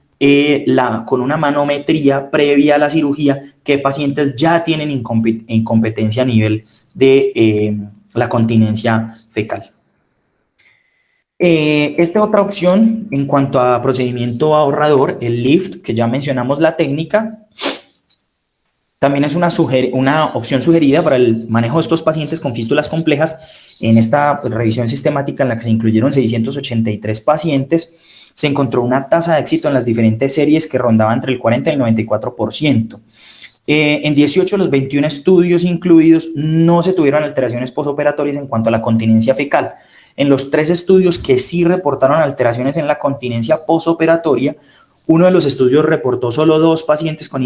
con una manometría previa a la cirugía qué pacientes ya tienen incompetencia a nivel de la continencia fecal. Esta otra opción en cuanto a procedimiento ahorrador, el LIFT, que ya mencionamos la técnica, también es una opción sugerida para el manejo de estos pacientes con fístulas complejas. En esta revisión sistemática en la que se incluyeron 683 pacientes, se encontró una tasa de éxito en las diferentes series que rondaba entre el 40 y el 94%. En 18 de los 21 estudios incluidos no se tuvieron alteraciones posoperatorias en cuanto a la continencia fecal. En los 3 estudios que sí reportaron alteraciones en la continencia posoperatoria, uno de los estudios reportó solo 2 pacientes con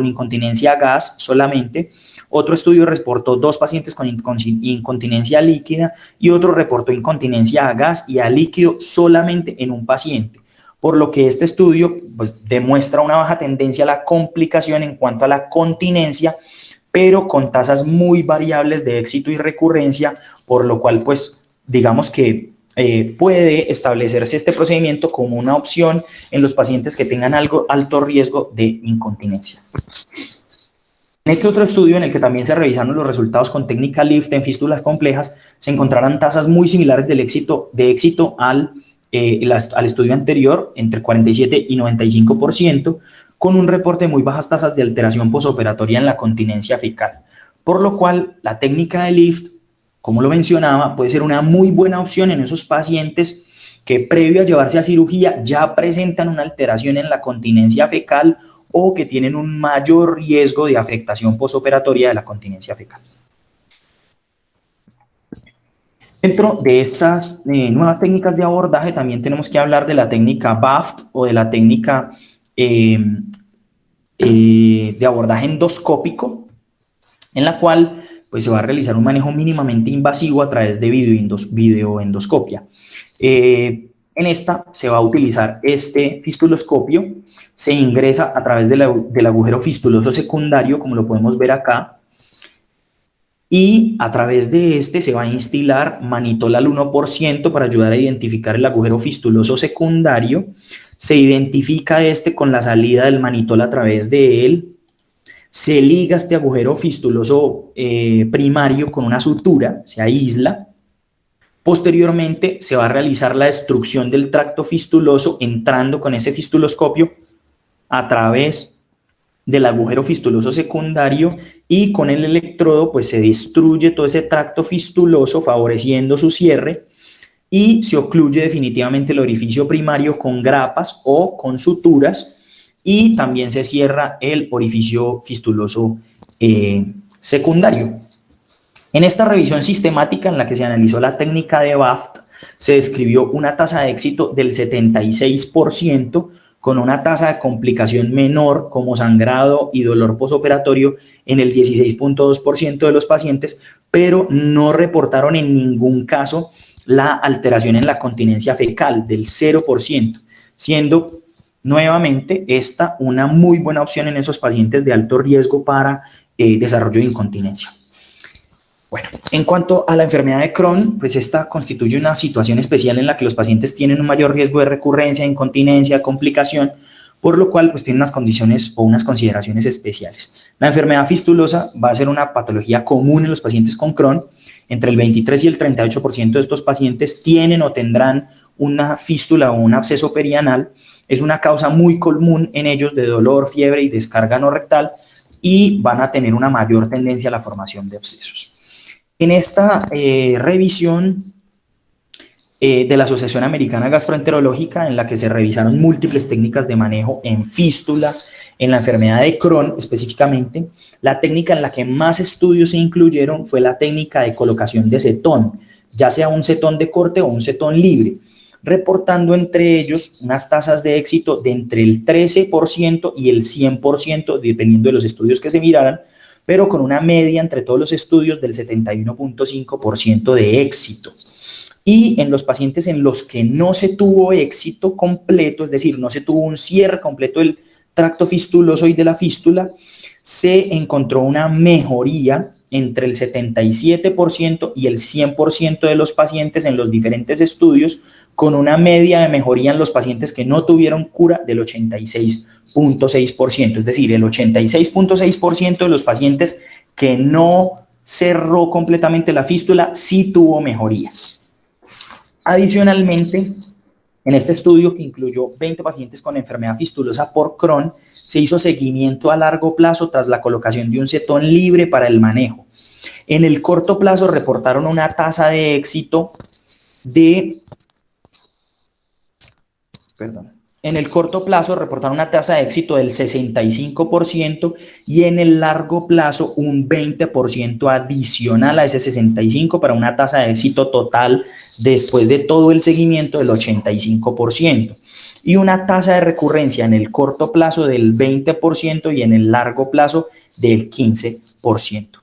incontinencia a gas solamente, otro estudio reportó 2 pacientes con incontinencia líquida y otro reportó incontinencia a gas y a líquido solamente en un paciente. Por lo que este estudio pues, demuestra una baja tendencia a la complicación en cuanto a la continencia, pero con tasas muy variables de éxito y recurrencia, por lo cual pues digamos que puede establecerse este procedimiento como una opción en los pacientes que tengan alto riesgo de incontinencia. En este otro estudio, en el que también se revisaron los resultados con técnica LIFT en fístulas complejas, se encontraron tasas muy similares de éxito al estudio anterior, entre 47 y 95%, con un reporte de muy bajas tasas de alteración posoperatoria en la continencia fecal. Por lo cual, la técnica de LIFT, como lo mencionaba, puede ser una muy buena opción en esos pacientes que previo a llevarse a cirugía ya presentan una alteración en la continencia fecal o que tienen un mayor riesgo de afectación posoperatoria de la continencia fecal. Dentro de estas nuevas técnicas de abordaje también tenemos que hablar de la técnica BAFT o de la técnica de abordaje endoscópico, en la cual pues, se va a realizar un manejo mínimamente invasivo a través de videoendoscopia. En esta se va a utilizar este fistuloscopio, se ingresa a través del agujero fistuloso secundario, como lo podemos ver acá, y a través de este se va a instilar manitol al 1% para ayudar a identificar el agujero fistuloso secundario. Se identifica este con la salida del manitol a través de él. Se liga este agujero fistuloso primario con una sutura, se aísla. Posteriormente se va a realizar la destrucción del tracto fistuloso entrando con ese fistuloscopio a través del agujero fistuloso secundario y con el electrodo pues se destruye todo ese tracto fistuloso favoreciendo su cierre y se ocluye definitivamente el orificio primario con grapas o con suturas y también se cierra el orificio fistuloso secundario. En esta revisión sistemática en la que se analizó la técnica de BAFT, se describió una tasa de éxito del 76%, con una tasa de complicación menor como sangrado y dolor posoperatorio en el 16.2% de los pacientes, pero no reportaron en ningún caso la alteración en la continencia fecal del 0%, siendo nuevamente esta una muy buena opción en esos pacientes de alto riesgo para desarrollo de incontinencia. Bueno, en cuanto a la enfermedad de Crohn, pues esta constituye una situación especial en la que los pacientes tienen un mayor riesgo de recurrencia, incontinencia, complicación, por lo cual pues tienen unas condiciones o unas consideraciones especiales. La enfermedad fistulosa va a ser una patología común en los pacientes con Crohn. Entre el 23 y el 38% de estos pacientes tienen o tendrán una fístula o un absceso perianal. Es una causa muy común en ellos de dolor, fiebre y descarga no rectal, y van a tener una mayor tendencia a la formación de abscesos. En esta revisión de la Asociación Americana Gastroenterológica, en la que se revisaron múltiples técnicas de manejo en fístula, en la enfermedad de Crohn específicamente, la técnica en la que más estudios se incluyeron fue la técnica de colocación de cetón, ya sea un cetón de corte o un cetón libre, reportando entre ellos unas tasas de éxito de entre el 13% y el 100%, dependiendo de los estudios que se miraran, pero con una media entre todos los estudios del 71.5% de éxito. Y en los pacientes en los que no se tuvo éxito completo, es decir, no se tuvo un cierre completo del tracto fistuloso y de la fístula, se encontró una mejoría entre el 77% y el 100% de los pacientes en los diferentes estudios, con una media de mejoría en los pacientes que no tuvieron cura del 86.6%, es decir, el 86.6% de los pacientes que no cerró completamente la fístula sí tuvo mejoría. Adicionalmente, en este estudio, que incluyó 20 pacientes con enfermedad fistulosa por Crohn, se hizo seguimiento a largo plazo tras la colocación de un cetón libre para el manejo. En el corto plazo reportaron una tasa de éxito de... En el corto plazo reportaron una tasa de éxito del 65% y en el largo plazo un 20% adicional a ese 65% para una tasa de éxito total después de todo el seguimiento del 85%. Y una tasa de recurrencia en el corto plazo del 20% y en el largo plazo del 15%.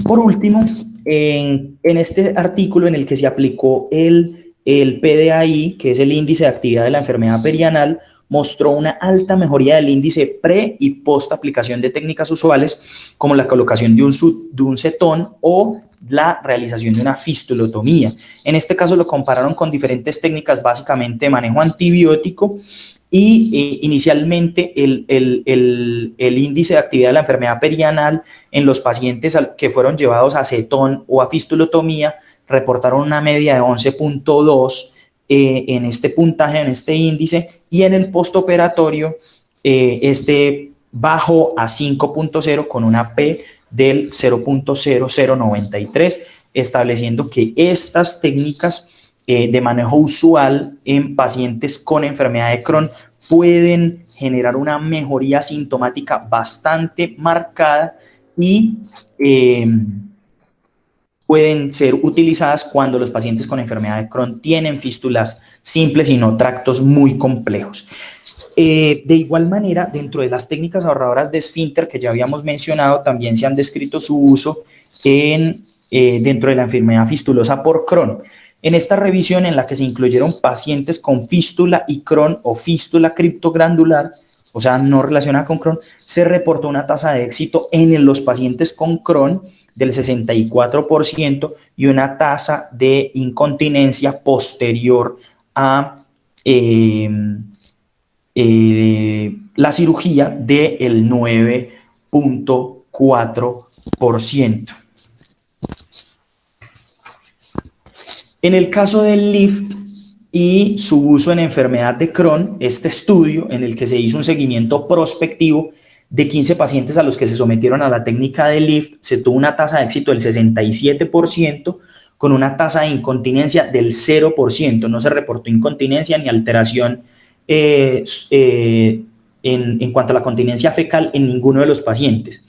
Por último, en este artículo en el que se aplicó el PDAI, que es el índice de actividad de la enfermedad perianal, mostró una alta mejoría del índice pre y post aplicación de técnicas usuales, como la colocación de un cetón o la realización de una fistulotomía. En este caso lo compararon con diferentes técnicas, básicamente de manejo antibiótico, y inicialmente el índice de actividad de la enfermedad perianal en los pacientes que fueron llevados a cetón o a fistulotomía reportaron una media de 11.2 en este puntaje, en este índice, y en el postoperatorio este bajó a 5.0 con una P del 0.0093, estableciendo que estas técnicas de manejo usual en pacientes con enfermedad de Crohn pueden generar una mejoría sintomática bastante marcada y pueden ser utilizadas cuando los pacientes con enfermedad de Crohn tienen fístulas simples y no tractos muy complejos. De igual manera, dentro de las técnicas ahorradoras de esfínter que ya habíamos mencionado, también se han descrito su uso dentro de la enfermedad fistulosa por Crohn. En esta revisión, en la que se incluyeron pacientes con fístula y Crohn o fístula criptoglandular, o sea, no relacionada con Crohn, se reportó una tasa de éxito en los pacientes con Crohn del 64% y una tasa de incontinencia posterior a la cirugía del 9.4%. En el caso del LIFT y su uso en enfermedad de Crohn, este estudio en el que se hizo un seguimiento prospectivo de 15 pacientes a los que se sometieron a la técnica de LIFT, se tuvo una tasa de éxito del 67% con una tasa de incontinencia del 0%. No se reportó incontinencia ni alteración en cuanto a la continencia fecal en ninguno de los pacientes,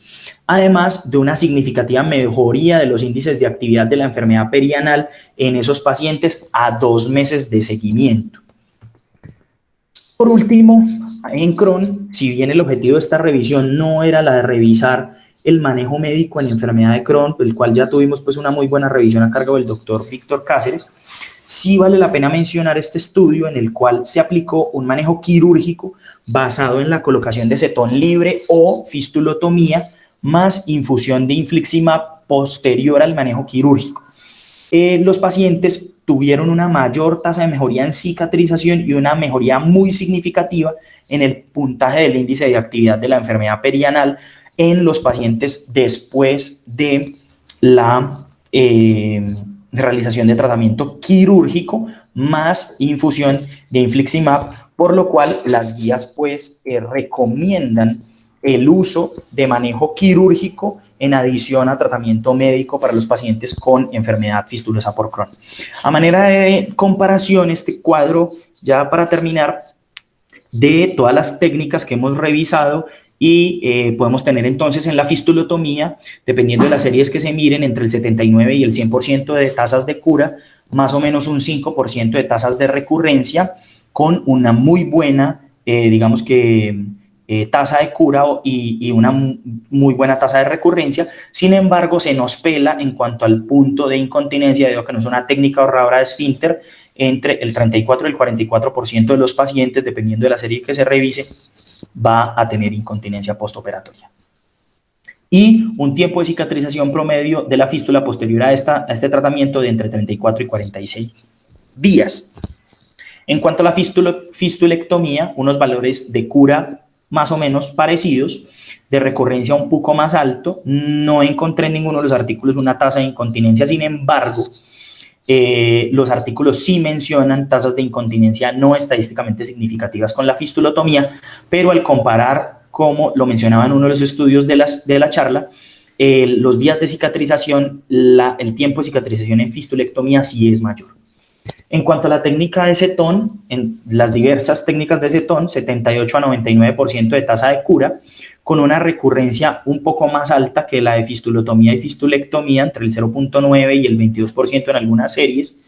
además de una significativa mejoría de los índices de actividad de la enfermedad perianal en esos pacientes a 2 meses de seguimiento. Por último, en Crohn, si bien el objetivo de esta revisión no era la de revisar el manejo médico en la enfermedad de Crohn, el cual ya tuvimos pues una muy buena revisión a cargo del doctor Víctor Cáceres, sí vale la pena mencionar este estudio en el cual se aplicó un manejo quirúrgico basado en la colocación de cetón libre o fistulotomía más infusión de infliximab posterior al manejo quirúrgico. Los pacientes tuvieron una mayor tasa de mejoría en cicatrización y una mejoría muy significativa en el puntaje del índice de actividad de la enfermedad perianal en los pacientes después de la realización de tratamiento quirúrgico más infusión de infliximab, por lo cual las guías pues recomiendan el uso de manejo quirúrgico en adición a tratamiento médico para los pacientes con enfermedad fistulosa por Crohn. A manera de comparación, este cuadro, ya para terminar, de todas las técnicas que hemos revisado y podemos tener entonces en la fistulotomía, dependiendo de las series que se miren, entre el 79 y el 100% de tasas de cura, más o menos un 5% de tasas de recurrencia, con una muy buena, digamos que, tasa de cura y una muy buena tasa de recurrencia. Sin embargo, se nos pela en cuanto al punto de incontinencia, debido a que no es una técnica ahorradora de esfínter, entre el 34 y el 44% de los pacientes, dependiendo de la serie que se revise, va a tener incontinencia postoperatoria. Y un tiempo de cicatrización promedio de la fístula posterior a este tratamiento de entre 34 y 46 días. En cuanto a la fistulectomía, unos valores de cura más o menos parecidos, de recurrencia un poco más alto. No encontré en ninguno de los artículos una tasa de incontinencia, sin embargo, los artículos sí mencionan tasas de incontinencia no estadísticamente significativas con la fistulotomía, pero al comparar, como lo mencionaba en uno de los estudios de la charla, los días de cicatrización, el tiempo de cicatrización en fistulectomía sí es mayor. En cuanto a la técnica de cetón, en las diversas técnicas de cetón, 78 a 99% de tasa de cura, con una recurrencia un poco más alta que la de fistulotomía y fistulectomía, entre el 0.9 y el 22% en algunas series,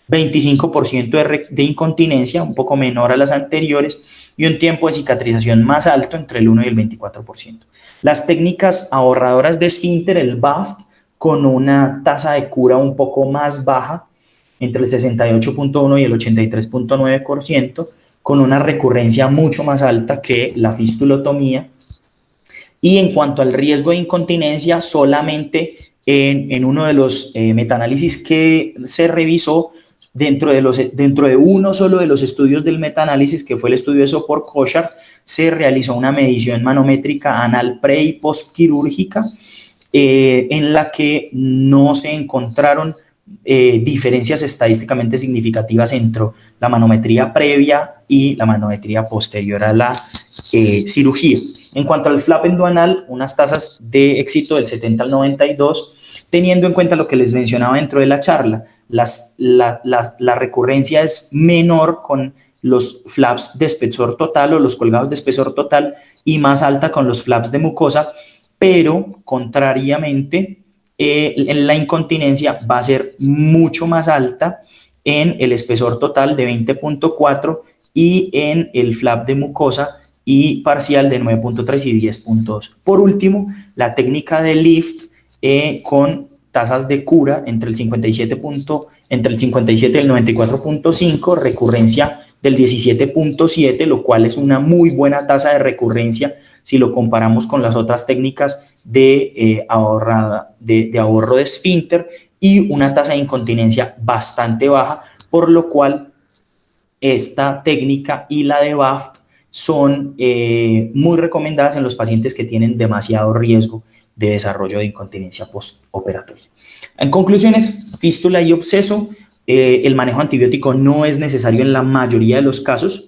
25% de incontinencia, un poco menor a las anteriores, y un tiempo de cicatrización más alto, entre el 1 y el 24%. Las técnicas ahorradoras de esfínter, el BAFT, con una tasa de cura un poco más baja, entre el 68.1 y el 83.9%, con una recurrencia mucho más alta que la fistulotomía. Y en cuanto al riesgo de incontinencia, solamente en uno de los metaanálisis que se revisó, dentro de uno solo de los estudios del metaanálisis, que fue el estudio de Sopor-Koshar, se realizó una medición manométrica anal pre y postquirúrgica, en la que no se encontraron diferencias estadísticamente significativas entre la manometría previa y la manometría posterior a la cirugía. En cuanto al flap endoanal, unas tasas de éxito del 70 al 92, teniendo en cuenta lo que les mencionaba dentro de la charla, la recurrencia es menor con los flaps de espesor total o los colgados de espesor total y más alta con los flaps de mucosa, pero contrariamente, en la incontinencia va a ser mucho más alta en el espesor total de 20.4 y en el flap de mucosa y parcial de 9.3 y 10.2. Por último, la técnica de lift con tasas de cura entre el 57 y el 94.5, recurrencia del 17.7, lo cual es una muy buena tasa de recurrencia si lo comparamos con las otras técnicas de ahorro de esfínter, y una tasa de incontinencia bastante baja, por lo cual esta técnica y la de BAFT son muy recomendadas en los pacientes que tienen demasiado riesgo de desarrollo de incontinencia postoperatoria. En conclusiones, fístula y absceso, el manejo antibiótico no es necesario en la mayoría de los casos.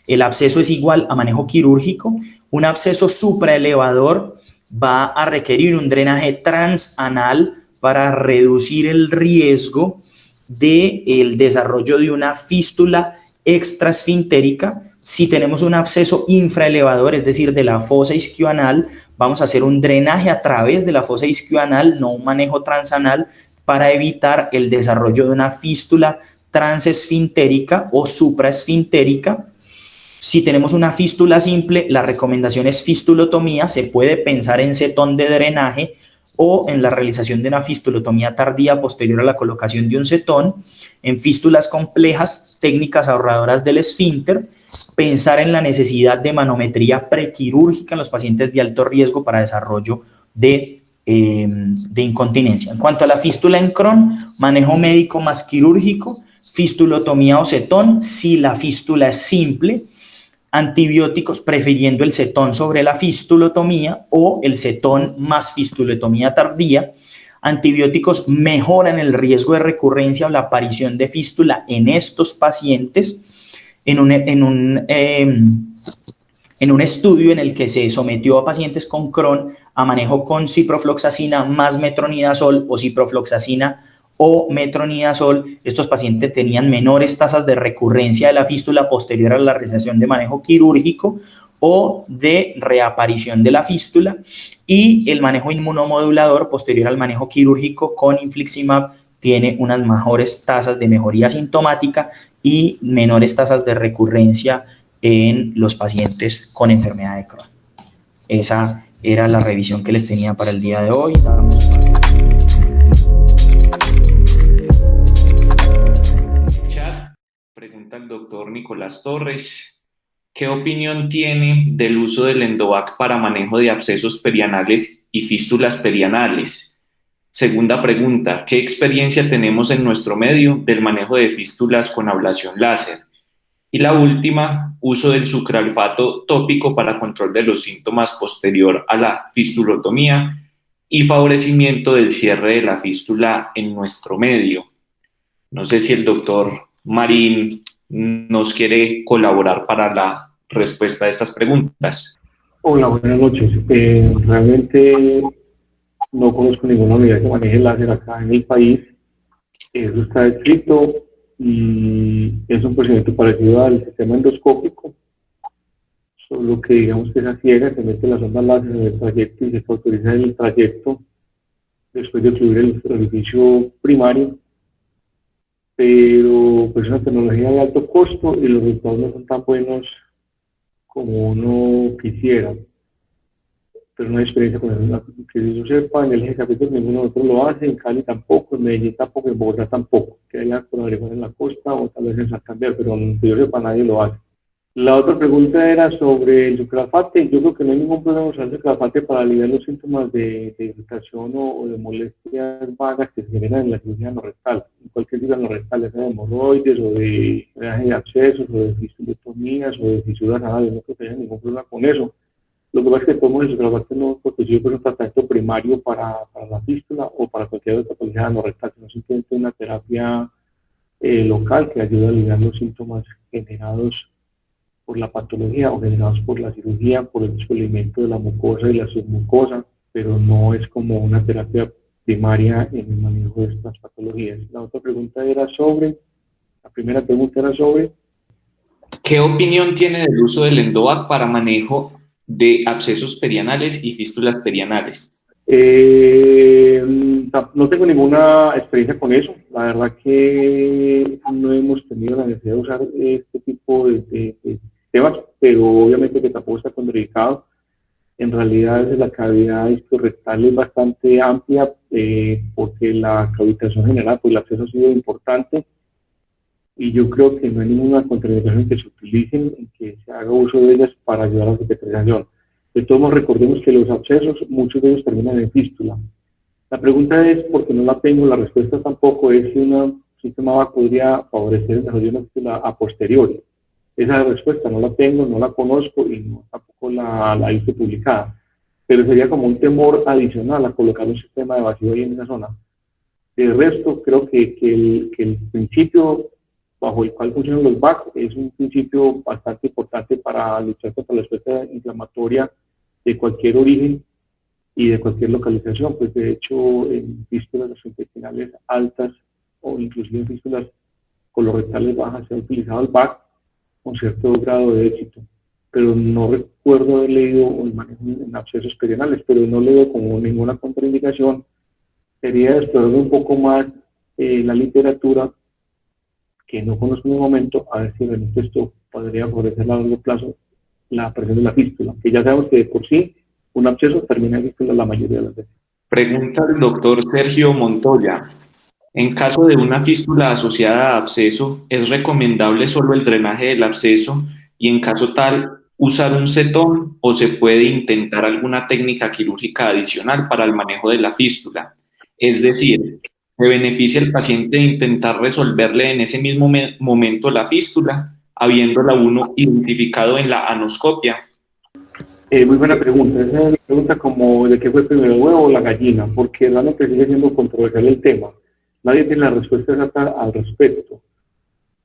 El absceso es igual a manejo quirúrgico. Un absceso supraelevador va a requerir un drenaje transanal para reducir el riesgo del desarrollo de una fístula extraesfintérica, Si tenemos un absceso infraelevador, es decir, de la fosa isquioanal, vamos a hacer un drenaje a través de la fosa isquioanal, no un manejo transanal, para evitar el desarrollo de una fístula transesfintérica o supraesfintérica. Si tenemos una fístula simple, la recomendación es fistulotomía. Se puede pensar en cetón de drenaje o en la realización de una fistulotomía tardía posterior a la colocación de un cetón. En fístulas complejas, técnicas ahorradoras del esfínter, pensar en la necesidad de manometría prequirúrgica en los pacientes de alto riesgo para desarrollo de incontinencia. En cuanto a la fístula en Crohn, manejo médico más quirúrgico, fistulotomía o cetón. Si la fístula es simple, antibióticos prefiriendo el cetón sobre la fistulotomía o el cetón más fistulotomía tardía. Antibióticos mejoran el riesgo de recurrencia o la aparición de fístula en estos pacientes. En un estudio en el que se sometió a pacientes con Crohn a manejo con ciprofloxacina más metronidazol o ciprofloxacina o metronidazol, estos pacientes tenían menores tasas de recurrencia de la fístula posterior a la realización de manejo quirúrgico o de reaparición de la fístula, y el manejo inmunomodulador posterior al manejo quirúrgico con infliximab tiene unas mejores tasas de mejoría sintomática y menores tasas de recurrencia en los pacientes con enfermedad de Crohn. Esa era la revisión que les tenía para el día de hoy. Chat, pregunta el doctor Nicolás Torres. ¿Qué opinión tiene del uso del Endovac para manejo de abscesos perianales y fístulas perianales? Segunda pregunta, ¿qué experiencia tenemos en nuestro medio del manejo de fístulas con ablación láser? Y la última, uso del sucralfato tópico para control de los síntomas posterior a la fistulotomía y favorecimiento del cierre de la fístula en nuestro medio. No sé si el doctor Marín nos quiere colaborar para la respuesta de estas preguntas. Hola, buenas noches. Realmente no conozco ninguna unidad que maneje láser acá en el país. Eso está escrito y es un procedimiento parecido al sistema endoscópico, solo que digamos que esa ciega, se mete la sonda láser en el trayecto y se autoriza el trayecto después de ocluir el orificio primario, pero pues es una tecnología de alto costo y los resultados no son tan buenos como uno quisiera. Pero no hay experiencia con eso, que yo sepa, en el eje cafetero ninguno de nosotros lo hace, en Cali tampoco, en Medellín tampoco, en Bogotá tampoco, que haya con averiguar en la costa o tal vez en Santander, pero que yo sepa nadie lo hace. La otra pregunta era sobre el sucralfate. Yo creo que no hay ningún problema usar el sucralfate para aliviar los síntomas de irritación o de molestias vagas que se generan en la cirugía anorrectal, en cualquier cirugía anorrectal, ya sea de hemorroides o de drenaje de abscesos o de fistulotomías o de fisuras anales. No creo que haya ningún problema con eso. Lo que pasa es que tomo el sucralfate no protegido por un tratamiento primario para la fístula o para cualquier otra patología anorrectal, sino simplemente una terapia local que ayuda a aliviar los síntomas generados por la patología o generados por la cirugía, por el descubrimiento de la mucosa y la submucosa, pero no es como una terapia primaria en el manejo de estas patologías. La otra pregunta era sobre, la primera pregunta era sobre... ¿Qué opinión tiene del uso del Endovac para manejo de abscesos perianales y fístulas perianales? No tengo ninguna experiencia con eso. La verdad que no hemos tenido la necesidad de usar este tipo de temas, pero obviamente que tampoco está contraindicado. En realidad la cavidad isquiorrectal es bastante amplia porque la cavitación general, pues el absceso ha sido importante y yo creo que no hay ninguna contraindicación que se utilicen, en que se haga uso de ellas para ayudar a la cicatrización. De todos modos, recordemos que los abscesos, muchos de ellos terminan en fístula. La pregunta es, porque no la tengo, la respuesta tampoco es si un sistema VAC podría favorecer el desarrollo de una fístula a posteriori. Esa respuesta no la tengo, no la conozco y no, tampoco la he visto publicada. Pero sería como un temor adicional a colocar un sistema de vacío ahí en esa zona. De resto, creo que el principio bajo el cual funcionan los VAC es un principio bastante importante para luchar contra la respuesta inflamatoria de cualquier origen y de cualquier localización. Pues de hecho, en fístulas gastrointestinales altas o inclusive en fístulas colorectales bajas se ha utilizado el VAC con cierto grado de éxito. Pero no recuerdo haber leído el manejo en abscesos perianales, pero no leo como ninguna contraindicación. Sería explorar un poco más la literatura, que no conozco en el momento, a ver si realmente esto podría favorecer a largo plazo la aparición de la fístula, que ya sabemos que de por sí un absceso termina en fístula la mayoría de las veces. Pregunta el doctor Sergio Montoya. En caso de una fístula asociada a absceso, ¿es recomendable solo el drenaje del absceso y en caso tal usar un cetón o se puede intentar alguna técnica quirúrgica adicional para el manejo de la fístula? Es decir, ¿se beneficia el paciente de intentar resolverle en ese mismo momento la fístula, habiéndola uno identificado en la anoscopia? Muy buena pregunta. Esa es una pregunta como de qué fue primero el huevo o la gallina, porque realmente sigue siendo controversial el tema. Nadie tiene la respuesta exacta al respecto.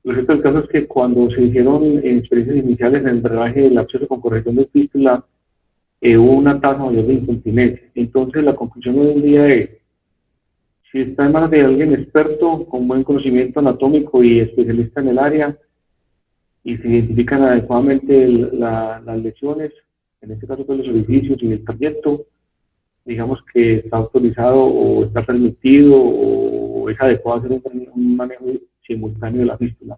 Lo cierto del caso es que cuando se hicieron experiencias iniciales en el drenaje del absceso con corrección de fístula, hubo una tasa mayor de incontinencia. Entonces, la conclusión hoy en día es, si está en manos de alguien experto, con buen conocimiento anatómico y especialista en el área, y se identifican adecuadamente las lesiones, en este caso pues, los orificios y el trayecto, digamos que está autorizado o está permitido o es adecuado hacer un manejo simultáneo de la fístula.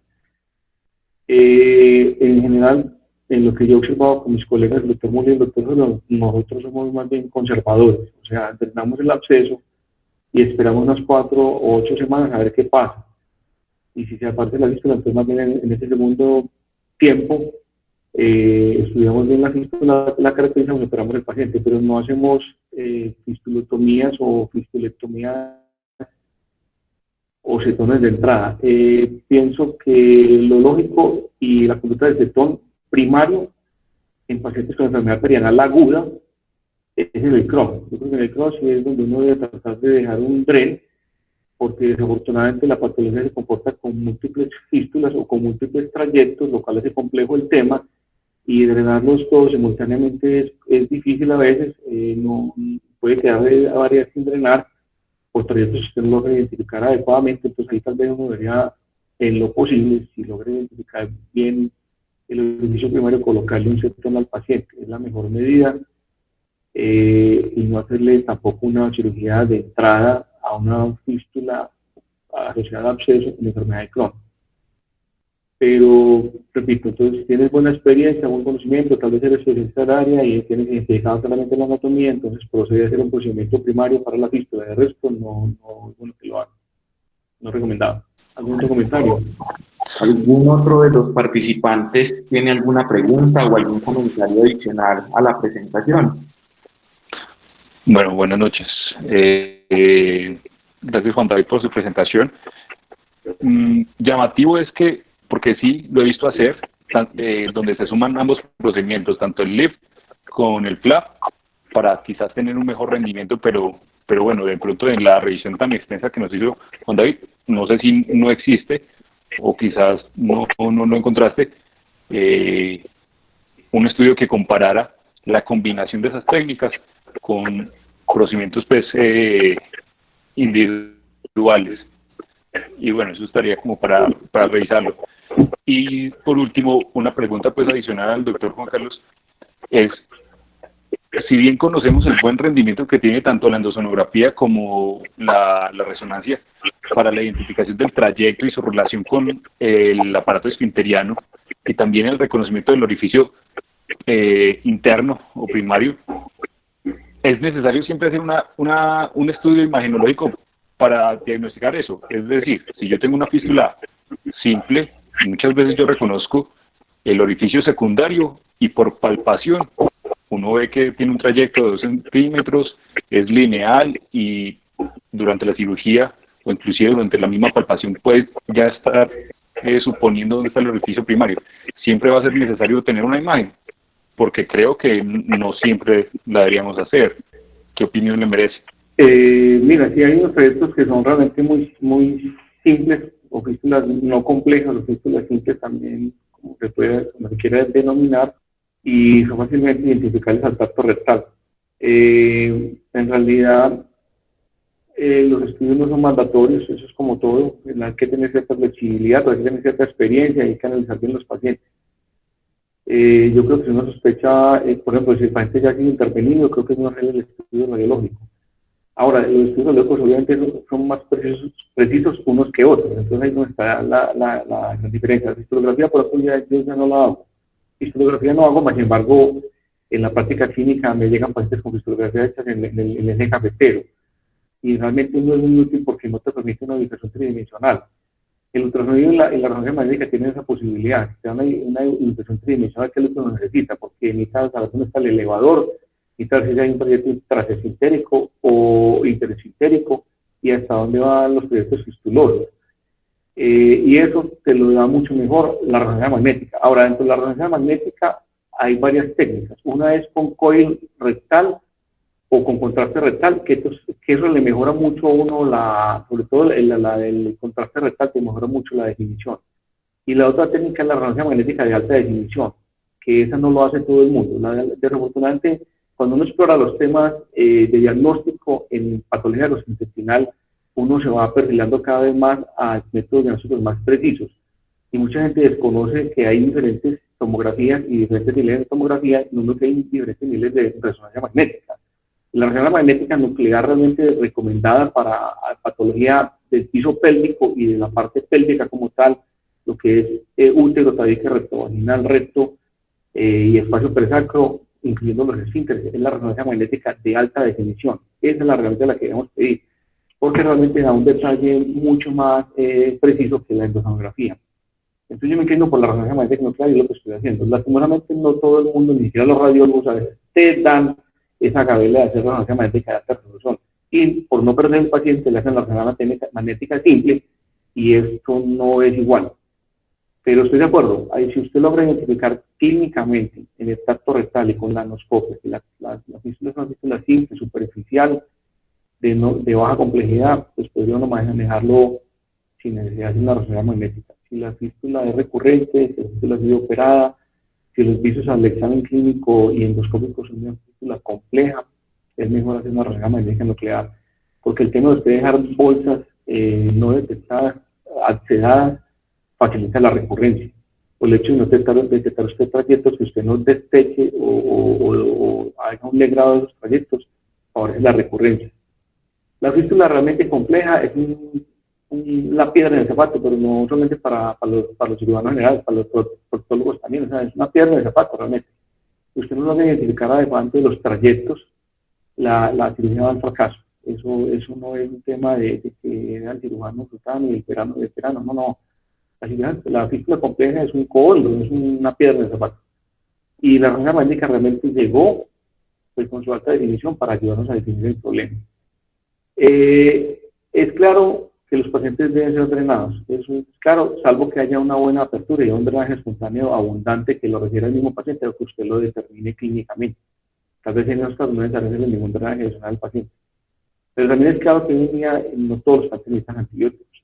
En general, en lo que yo he observado con mis colegas, el doctor Muli y el doctor Solano, nosotros somos más bien conservadores, o sea, drenamos el absceso y esperamos unas 4 o 8 semanas a ver qué pasa. Y si se aparece la fístula, entonces más bien en ese segundo tiempo estudiamos bien la fístula, la caracterizamos y operamos al paciente, pero no hacemos fistulotomías o fistulectomías o cetones de entrada. Pienso que lo lógico y la conducta del cetón primario en pacientes con enfermedad perianal aguda es en el Crohn. Yo creo que en el Crohn sí es donde uno debe tratar de dejar un dren, porque desafortunadamente la patología se comporta con múltiples fístulas o con múltiples trayectos, lo cual hace complejo el tema, y drenarlos todos simultáneamente es difícil a veces, no puede quedar a varias sin drenar, por trayectos que usted no logra identificar adecuadamente, entonces ahí tal vez uno debería, en lo posible, si logra identificar bien el orificio primario, colocarle un cetón al paciente, es la mejor medida, y no hacerle tampoco una cirugía de entrada a una fístula asociada a absceso con enfermedad de Crohn. Pero, repito, entonces si tienes buena experiencia, buen conocimiento, tal vez eres especialista del área y tienes identificado claramente la anatomía, entonces procede a hacer un procedimiento primario para la fístula. De resto, no es bueno que lo hagan. No recomendado. ¿Algún otro comentario? ¿Algún otro de los participantes tiene alguna pregunta o algún comentario adicional a la presentación? Bueno, buenas noches. Gracias Juan David por su presentación. Llamativo es que, porque sí lo he visto hacer, donde se suman ambos procedimientos, tanto el lift con el flap, para quizás tener un mejor rendimiento, pero bueno, de pronto en la revisión tan extensa que nos hizo Juan David, no sé si no existe o quizás no encontraste un estudio que comparara la combinación de esas técnicas con procedimientos pues, individuales. Y bueno, eso estaría como para revisarlo. Y por último, una pregunta pues adicional al doctor Juan Carlos es, si bien conocemos el buen rendimiento que tiene tanto la endosonografía como la resonancia para la identificación del trayecto y su relación con el aparato esfinteriano y también el reconocimiento del orificio interno o primario, es necesario siempre hacer un estudio imagenológico para diagnosticar eso. Es decir, si yo tengo una fístula simple, muchas veces yo reconozco el orificio secundario y por palpación uno ve que tiene un trayecto de 2 centímetros, es lineal y durante la cirugía o inclusive durante la misma palpación puede ya estar suponiendo dónde está el orificio primario. Siempre va a ser necesario tener una imagen, porque creo que no siempre la deberíamos hacer. ¿Qué opinión le merece? Mira, sí hay unos proyectos que son realmente muy simples, o fístulas no complejas, o fístulas simples también, como se quiera denominar, y son fácilmente identificables al tacto rectal. En realidad, los estudios no son mandatorios, eso es como todo, hay que tener cierta flexibilidad, hay que tener cierta experiencia, hay que analizar bien los pacientes. Yo creo que si uno sospecha, por ejemplo, si el paciente ya ha sido intervenido, creo que es no hacer el estudio radiológico. Ahora, los estudios radiológicos obviamente son más precisos unos que otros, entonces ahí es donde está la gran diferencia. La histología, por ejemplo, yo ya no la hago. Histología no hago, más sin embargo, en la práctica clínica me llegan pacientes con histología hechas en el eje cafetero, y realmente no es muy útil porque no te permite una ubicación tridimensional. El ultrasonido y la resonancia magnética tienen esa posibilidad, te dan una ubicación tridimensional que el otro no necesita, porque necesitas saber dónde está el elevador, necesitas saber si hay un proyecto intrasesintérico o interesintérico, y hasta dónde van los proyectos fistulosos. Y eso te lo da mucho mejor la resonancia magnética. Ahora, dentro de la resonancia magnética hay varias técnicas. Una es con coil rectal o con contraste rectal, que eso le mejora mucho a uno, sobre todo el contraste rectal, te mejora mucho la definición. Y la otra técnica es la resonancia magnética de alta definición, que esa no lo hace todo el mundo. Desafortunadamente, cuando uno explora los temas de diagnóstico en patología gastrointestinal, uno se va perfilando cada vez más a métodos diagnósticos más precisos. Y mucha gente desconoce que hay diferentes tomografías y diferentes niveles de tomografía, no que hay diferentes niveles de resonancia magnética. La resonancia magnética nuclear realmente recomendada para patología del piso pélvico y de la parte pélvica como tal, lo que es útero, tabique, recto vaginal, recto y espacio presacro, incluyendo los esfínteres, es la resonancia magnética de alta definición. Esa es la realmente la que debemos pedir, porque realmente da un detalle mucho más preciso que la endosonografía. Entonces yo me inclino por la resonancia magnética nuclear y lo que estoy haciendo. Lastimosamente no todo el mundo, ni siquiera los radiólogos a veces te dan esa gabela de hacer resonancia magnética de alta resolución. Y por no perder el paciente le hacen la resonancia magnética simple y esto no es igual. Pero estoy de acuerdo, ahí, si usted logra identificar clínicamente en el tracto rectal y con la anoscopia que la fístula es una fístula simple, superficial, de baja complejidad, pues podría uno manejarlo sin necesidad de una resonancia magnética. Si la fístula es recurrente, si la fístula ha sido operada, si los visos al examen clínico y endoscópico son una fístula compleja, es mejor hacer una resonancia magnética nuclear, porque el tema de usted dejar bolsas no detectadas, accedadas, facilita la recurrencia. O el hecho de no detectar usted trayectos que usted no detecte o haga un legrado de esos trayectos, favorece la recurrencia. La fístula realmente compleja es la piedra en el zapato, pero no solamente para los cirujanos generales, para los proctólogos también, o sea, es una piedra en el zapato realmente. Si usted no logra identificar adecuadamente los trayectos, la cirugía va al fracaso. Eso no es un tema de que era el cirujano sultano y el veterano, no. La fístula compleja es un cooldo, es una piedra en el zapato. Y la resonancia magnética realmente llegó pues, con su alta definición para ayudarnos a definir el problema. Es claro que los pacientes deben ser drenados, eso es claro, salvo que haya una buena apertura y un drenaje espontáneo abundante que lo refiera el mismo paciente o que usted lo determine clínicamente. Tal vez en esos casos no necesariamente hacer ningún drenaje adicional al paciente. Pero también es claro que hoy en día no todos los pacientes necesitan antibióticos.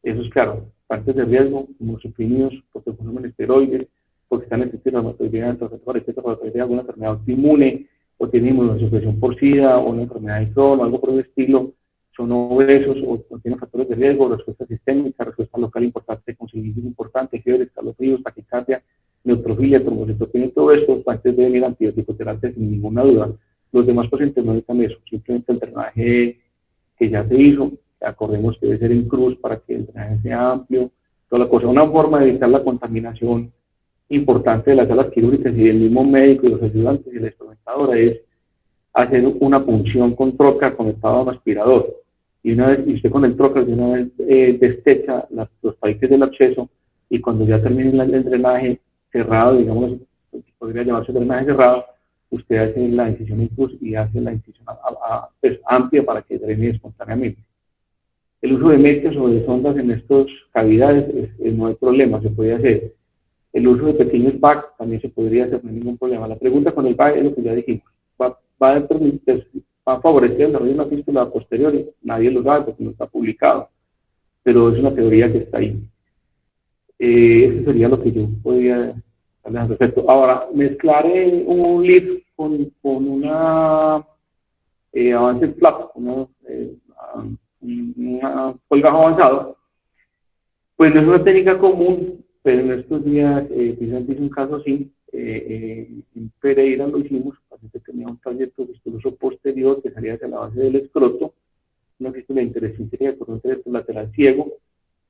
Eso es claro. Pacientes de riesgo, como los suprimidos, porque consumen esteroides, porque están en reumatoidea, alguna enfermedad autoinmune, o tienen inmunosupresión por SIDA, o una enfermedad de Crohn, o algo por el estilo, son obesos, o tienen factores de riesgo, respuesta sistémica, respuesta local importante, con síntomas importantes, fiebre, escalofríos, taquicardia, neutrofilia, trombocitopenia, todo esto, los pacientes deben ir a antibiótico-terapia sin ninguna duda. Los demás pacientes no necesitan eso, simplemente el drenaje que ya se hizo, acordemos que debe ser en cruz para que el drenaje sea amplio, toda la cosa. Una forma de evitar la contaminación importante de las salas quirúrgicas y del mismo médico y los ayudantes y la instrumentadora es hacer una punción con trocar conectado a un aspirador. Y usted con el trocar de una vez destecha los tabiques del absceso y cuando ya termine el drenaje cerrado, digamos, podría llamarse drenaje cerrado, usted hace la incisión en cruz y hace la incisión pues, amplia para que drene espontáneamente. El uso de metios o de sondas en estas cavidades no hay problema, se puede hacer. El uso de pequeños bags también se podría hacer, no hay ningún problema. La pregunta con el bag es lo que ya dijimos. Va a favorecer el desarrollo de una fístula posterior, nadie lo sabe porque no está publicado, pero es una teoría que está ahí. Eso sería lo que yo podría darles al respecto. Ahora, mezclar un lead con una avance flap, un colgajo avanzado, pues no es una técnica común, pero en estos días, precisamente hice un caso así, en Pereira lo hicimos, el paciente tenía un trayecto fistuloso posterior que salía hacia la base del escroto, una fístula interesintérica con un trayecto lateral ciego,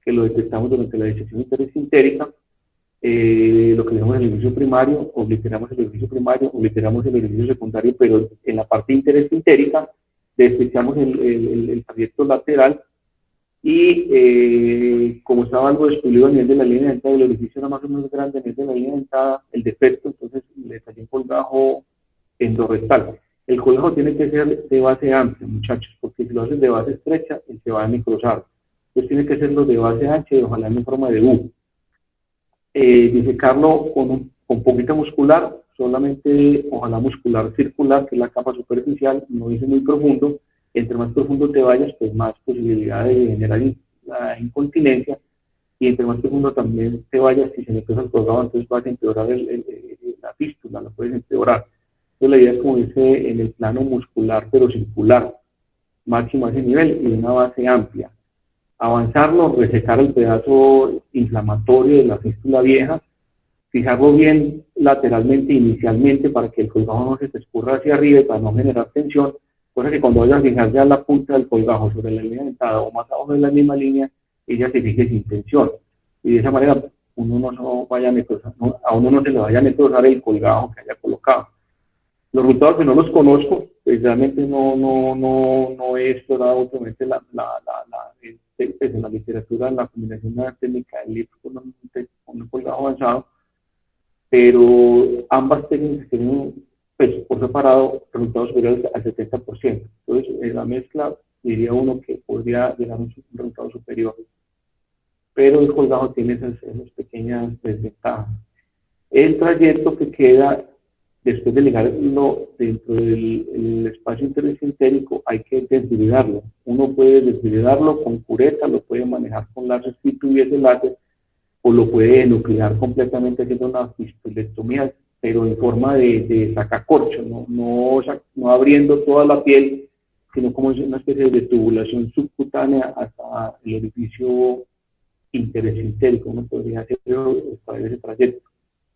que lo detectamos durante la disección interesintérica, lo que llamamos el orificio primario, obliteramos el orificio primario, obliteramos el orificio secundario, pero en la parte interesintérica despechamos el trayecto lateral y como estaba algo despulido a nivel de la línea dentada, el orificio era más o menos grande a nivel de la línea dentada, el defecto, entonces le tallé un colgajo endorrectal. El colgajo tiene que ser de base amplia, muchachos, porque si lo haces de base estrecha, él se va a necrosar. Entonces tiene que serlo de base ancha y ojalá en forma de U. Disecarlo con poquita muscular, solamente ojalá muscular circular, que es la capa superficial, no dice muy profundo. Entre más profundo te vayas, pues más posibilidad de generar la incontinencia, y entre más profundo también te vayas, si se necrosa el colgado, entonces vas a empeorar la fístula, la puedes empeorar. Entonces la idea es como irse en el plano muscular, pero circular, máximo a ese nivel y de una base amplia. Avanzarlo, resecar el pedazo inflamatorio de la fístula vieja, fijarlo bien lateralmente inicialmente para que el colgajo no se te escurra hacia arriba y para no generar tensión, cosa que cuando vayas a fijar ya la punta del colgajo sobre la línea dentada o más abajo de la misma línea, ella se fije sin tensión. Y de esa manera uno no vaya a necrosar, a uno no se le vaya a necrosar el colgajo que haya colocado. Los resultados que no los conozco, pues realmente no he explorado últimamente en la literatura la combinación de la técnica del LIP con un colgajo avanzado, pero ambas técnicas tienen, pues, por separado resultados superiores al 70%. Entonces, en la mezcla diría uno que podría llegar a un resultado superior, pero el colgajo tiene esas pequeñas desventajas. El trayecto que queda después de ligarlo dentro del espacio interesintérico hay que desbridarlo. Uno puede desbridarlo con cureta, lo puede manejar con láser si tuviese láser, o lo puede nuclear completamente haciendo una fistulectomía, pero en forma de sacacorcho, no abriendo toda la piel, sino como una especie de tubulación subcutánea hasta el orificio interesintérico. Uno podría hacer ese trayecto.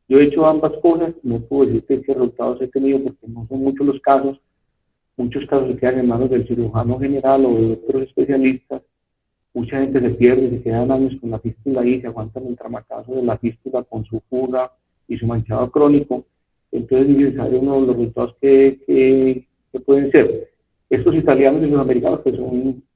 Yo he hecho ambas cosas, no puedo decir qué resultados he tenido porque no son muchos los casos, muchos casos se quedan en manos del cirujano general o de otros especialistas, mucha gente se pierde, se quedan años con la fístula ahí, se aguantan el tramacazo de la fístula con su fuga y su manchado crónico, entonces es necesario uno de los resultados que pueden ser. Estos italianos y los americanos pues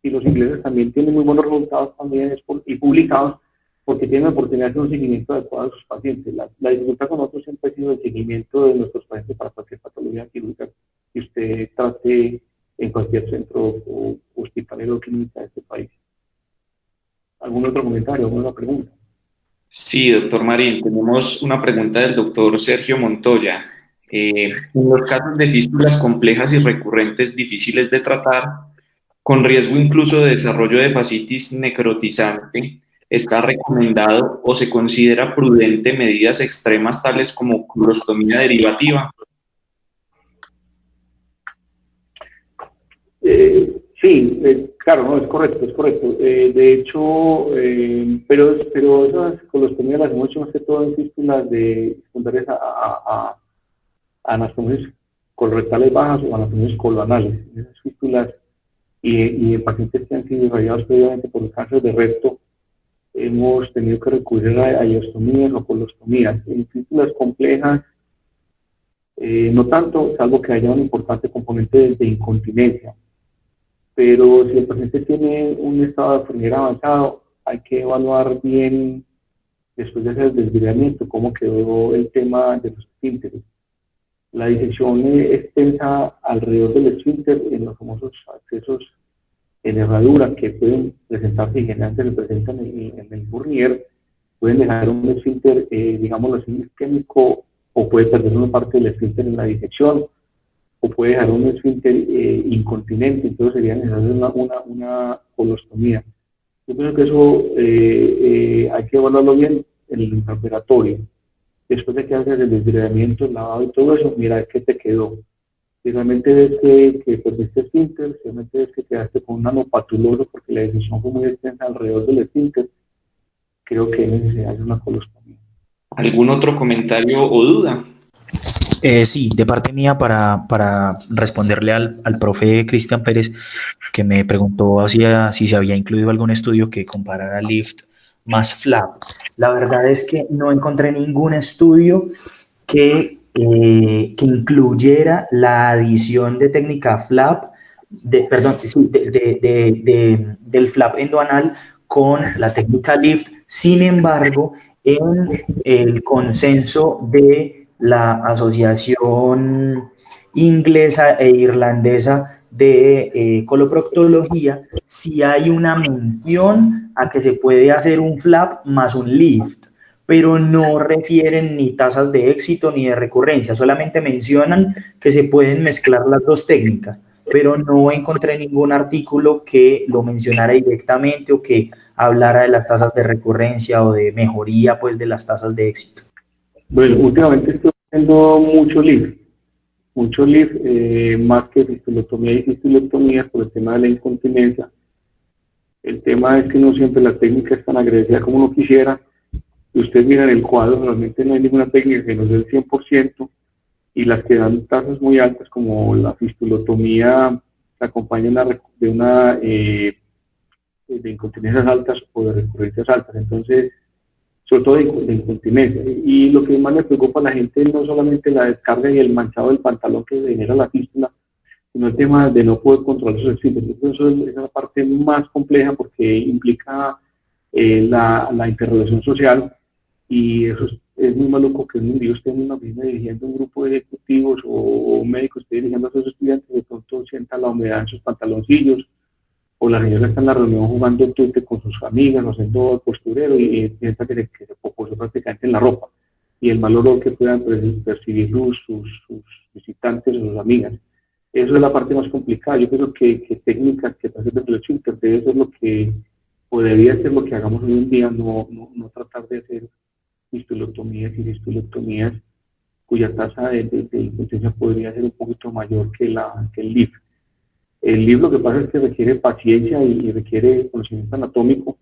y los ingleses también tienen muy buenos resultados también y publicados, porque tienen la oportunidad de hacer un seguimiento adecuado a sus pacientes. La dificultad con nosotros siempre ha sido el seguimiento de nuestros pacientes para cualquier patología quirúrgica que usted trate en cualquier centro o hospitalero o clínica de este país. ¿Algún otro comentario, alguna pregunta? Sí, doctor Marín, tenemos una pregunta del doctor Sergio Montoya. En los casos de fístulas complejas y recurrentes difíciles de tratar, con riesgo incluso de desarrollo de fascitis necrotizante, ¿está recomendado o se considera prudente medidas extremas tales como clostomía derivativa? Sí, claro, no, es correcto, es correcto. De hecho, pero esas colostomías las hemos hecho más que todo en fístulas secundarias a anastomosis colorectales bajas o anastomosis coloanales. Esas fístulas y en pacientes que han sido irradiados previamente por el cáncer de recto, hemos tenido que recurrir a iostomías o colostomías. En fístulas complejas, no tanto, salvo que haya un importante componente de incontinencia. Pero si el paciente tiene un estado de Fournier avanzado, hay que evaluar bien, después de hacer el desviamiento, cómo quedó el tema de los esfínteres. La disección extensa alrededor del esfínter en los famosos accesos en herradura que pueden presentarse y generalmente se presentan en el Fournier, pueden dejar un esfínter, digámoslo así, isquémico, o puede perder una parte del esfínter en la disección, o puede dejar un esfínter incontinente, entonces sería necesario una colostomía. Yo creo que eso hay que evaluarlo bien en el intraoperatorio. Después de que haces el desgregamiento, el lavado y todo eso, mira qué te quedó. Si realmente ves que perdiste esfínter, si realmente ves que quedaste con un anopatuloso porque la decisión fue muy extensa alrededor del esfínter, creo que es necesario una colostomía. ¿Algún otro comentario o duda? Sí, de parte mía para responderle al profe Cristian Pérez, que me preguntó si se había incluido algún estudio que comparara Lift más Flap. La verdad es que no encontré ningún estudio que incluyera la adición de técnica flap, perdón, sí, del flap endoanal con la técnica lift. Sin embargo, en el consenso de la Asociación Inglesa e Irlandesa de Coloproctología, sí hay una mención a que se puede hacer un flap más un lift, pero no refieren ni tasas de éxito ni de recurrencia, solamente mencionan que se pueden mezclar las dos técnicas, pero no encontré ningún artículo que lo mencionara directamente o que hablara de las tasas de recurrencia o de mejoría pues de las tasas de éxito. Bueno, últimamente estoy haciendo mucho lift, más que fistulotomía y fistulotomía por el tema de la incontinencia. El tema es que no siempre la técnica es tan agresiva como uno quisiera. Si usted mira en el cuadro, realmente no hay ninguna técnica que nos dé el 100%, y las que dan tasas muy altas, como la fistulotomía, se acompañan de una de incontinencias altas o de recurrencias altas. Entonces, sobre todo de incontinencia. Y lo que más le preocupa a la gente no solamente la descarga y el manchado del pantalón que genera la fístula, sino el tema de no poder controlar sus esfínteres. Eso es la parte más compleja porque implica la interrelación social, y eso es muy maluco que un día esté en una oficina dirigiendo un grupo de ejecutivos o un médico esté dirigiendo a sus estudiantes, de pronto sienta la humedad en sus pantaloncillos, o la señora está en la reunión jugando tute con sus amigas, o haciendo el posturero, y piensa que se popó prácticamente en la ropa, y el mal olor que puedan percibir sus visitantes o sus amigas. Eso es la parte más complicada. Yo creo que técnicas que pasen de reflexión debe ser lo que, o debería ser lo que hagamos hoy en día, no tratar de hacer fistulotomías y fistulotomías cuya tasa de impotencia podría ser un poquito mayor que el LIF. El LIF lo que pasa es que requiere paciencia y requiere conocimiento anatómico,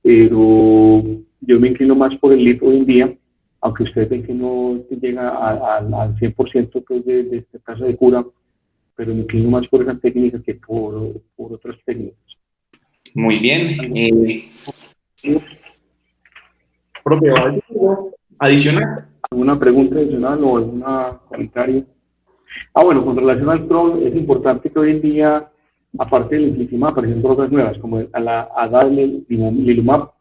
pero yo me inclino más por el LIF hoy en día, aunque ustedes ven que no llega al 100% pues, de este caso de cura, pero me inclino más por esa técnica que por otras técnicas. Muy bien. Profe, ¿algo adicional? ¿Alguna pregunta adicional o algún comentario? Bueno, con relación al Crohn, es importante que hoy en día, aparte del infliximab, aparecen drogas nuevas, como la adalimumab,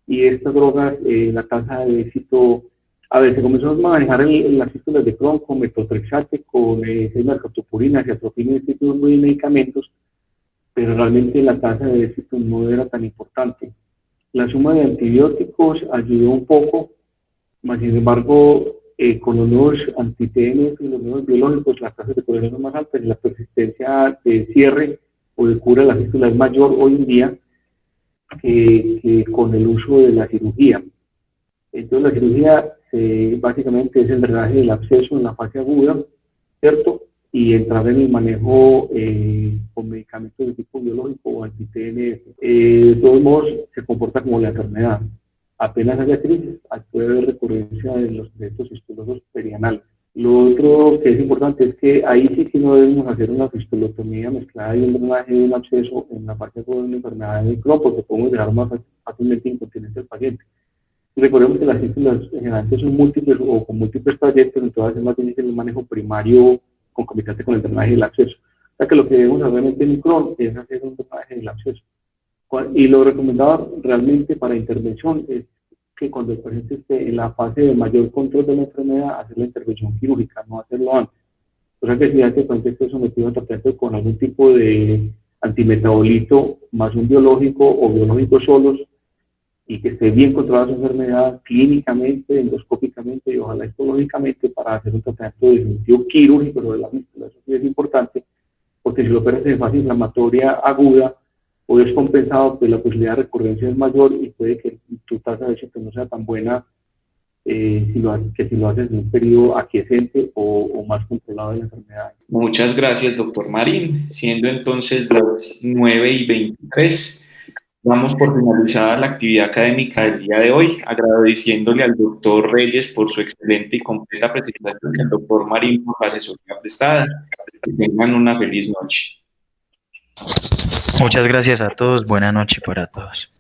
y estas drogas, la tasa de éxito, se comenzó a manejar las fístulas de Crohn con metotrexate, con mercaptopurina, ciatropina y este tipo de medicamentos, pero realmente la tasa de éxito no era tan importante. La suma de antibióticos ayudó un poco, mas sin embargo, con los nuevos anti-TNF y los nuevos biológicos, las tasas de curación son más altas y la persistencia de cierre o de cura de la fístula es mayor hoy en día que con el uso de la cirugía. Entonces, la cirugía básicamente es el drenaje del absceso en la fase aguda, ¿cierto? Y entrar en el manejo con medicamentos de tipo biológico o anti-TNF. De todos modos, se comporta como la enfermedad. Apenas haya crisis, puede haber recurrencia de estos fistulosos perianales. Lo otro que es importante es que ahí sí que no debemos hacer una fistulotomía mezclada y un drenaje de un absceso en la parte de una enfermedad de Crohn, porque podemos dejar más fácilmente incontinencia al paciente. Y recordemos que las fístulas generalmente son múltiples o con múltiples trayectos, entonces es más difícil el manejo primario concomitante con el drenaje del absceso. O sea que lo que debemos hacer realmente en Crohn es hacer un drenaje del absceso. Y lo recomendado realmente para intervención es que cuando el paciente esté en la fase de mayor control de la enfermedad, hacer la intervención quirúrgica, no hacerlo antes. O sea que si el paciente esté sometido a tratamiento con algún tipo de antimetabolito, más un biológico o biológicos solos, y que esté bien controlada su enfermedad clínicamente, endoscópicamente y ojalá histológicamente, para hacer un tratamiento definitivo quirúrgico de la fístula. Eso sí es importante, porque si lo operas en fase inflamatoria aguda o descompensado, pues la posibilidad de recurrencia es mayor y puede que tu tasa de éxito no sea tan buena si lo haces en un periodo aquiescente o más controlado de la enfermedad. Muchas gracias, doctor Marín. Siendo entonces las 9:23, Damos por finalizada la actividad académica del día de hoy, agradeciéndole al doctor Reyes por su excelente y completa presentación y al doctor Marín por la asesoría prestada. Que tengan una feliz noche. Muchas gracias a todos. Buena noche para todos.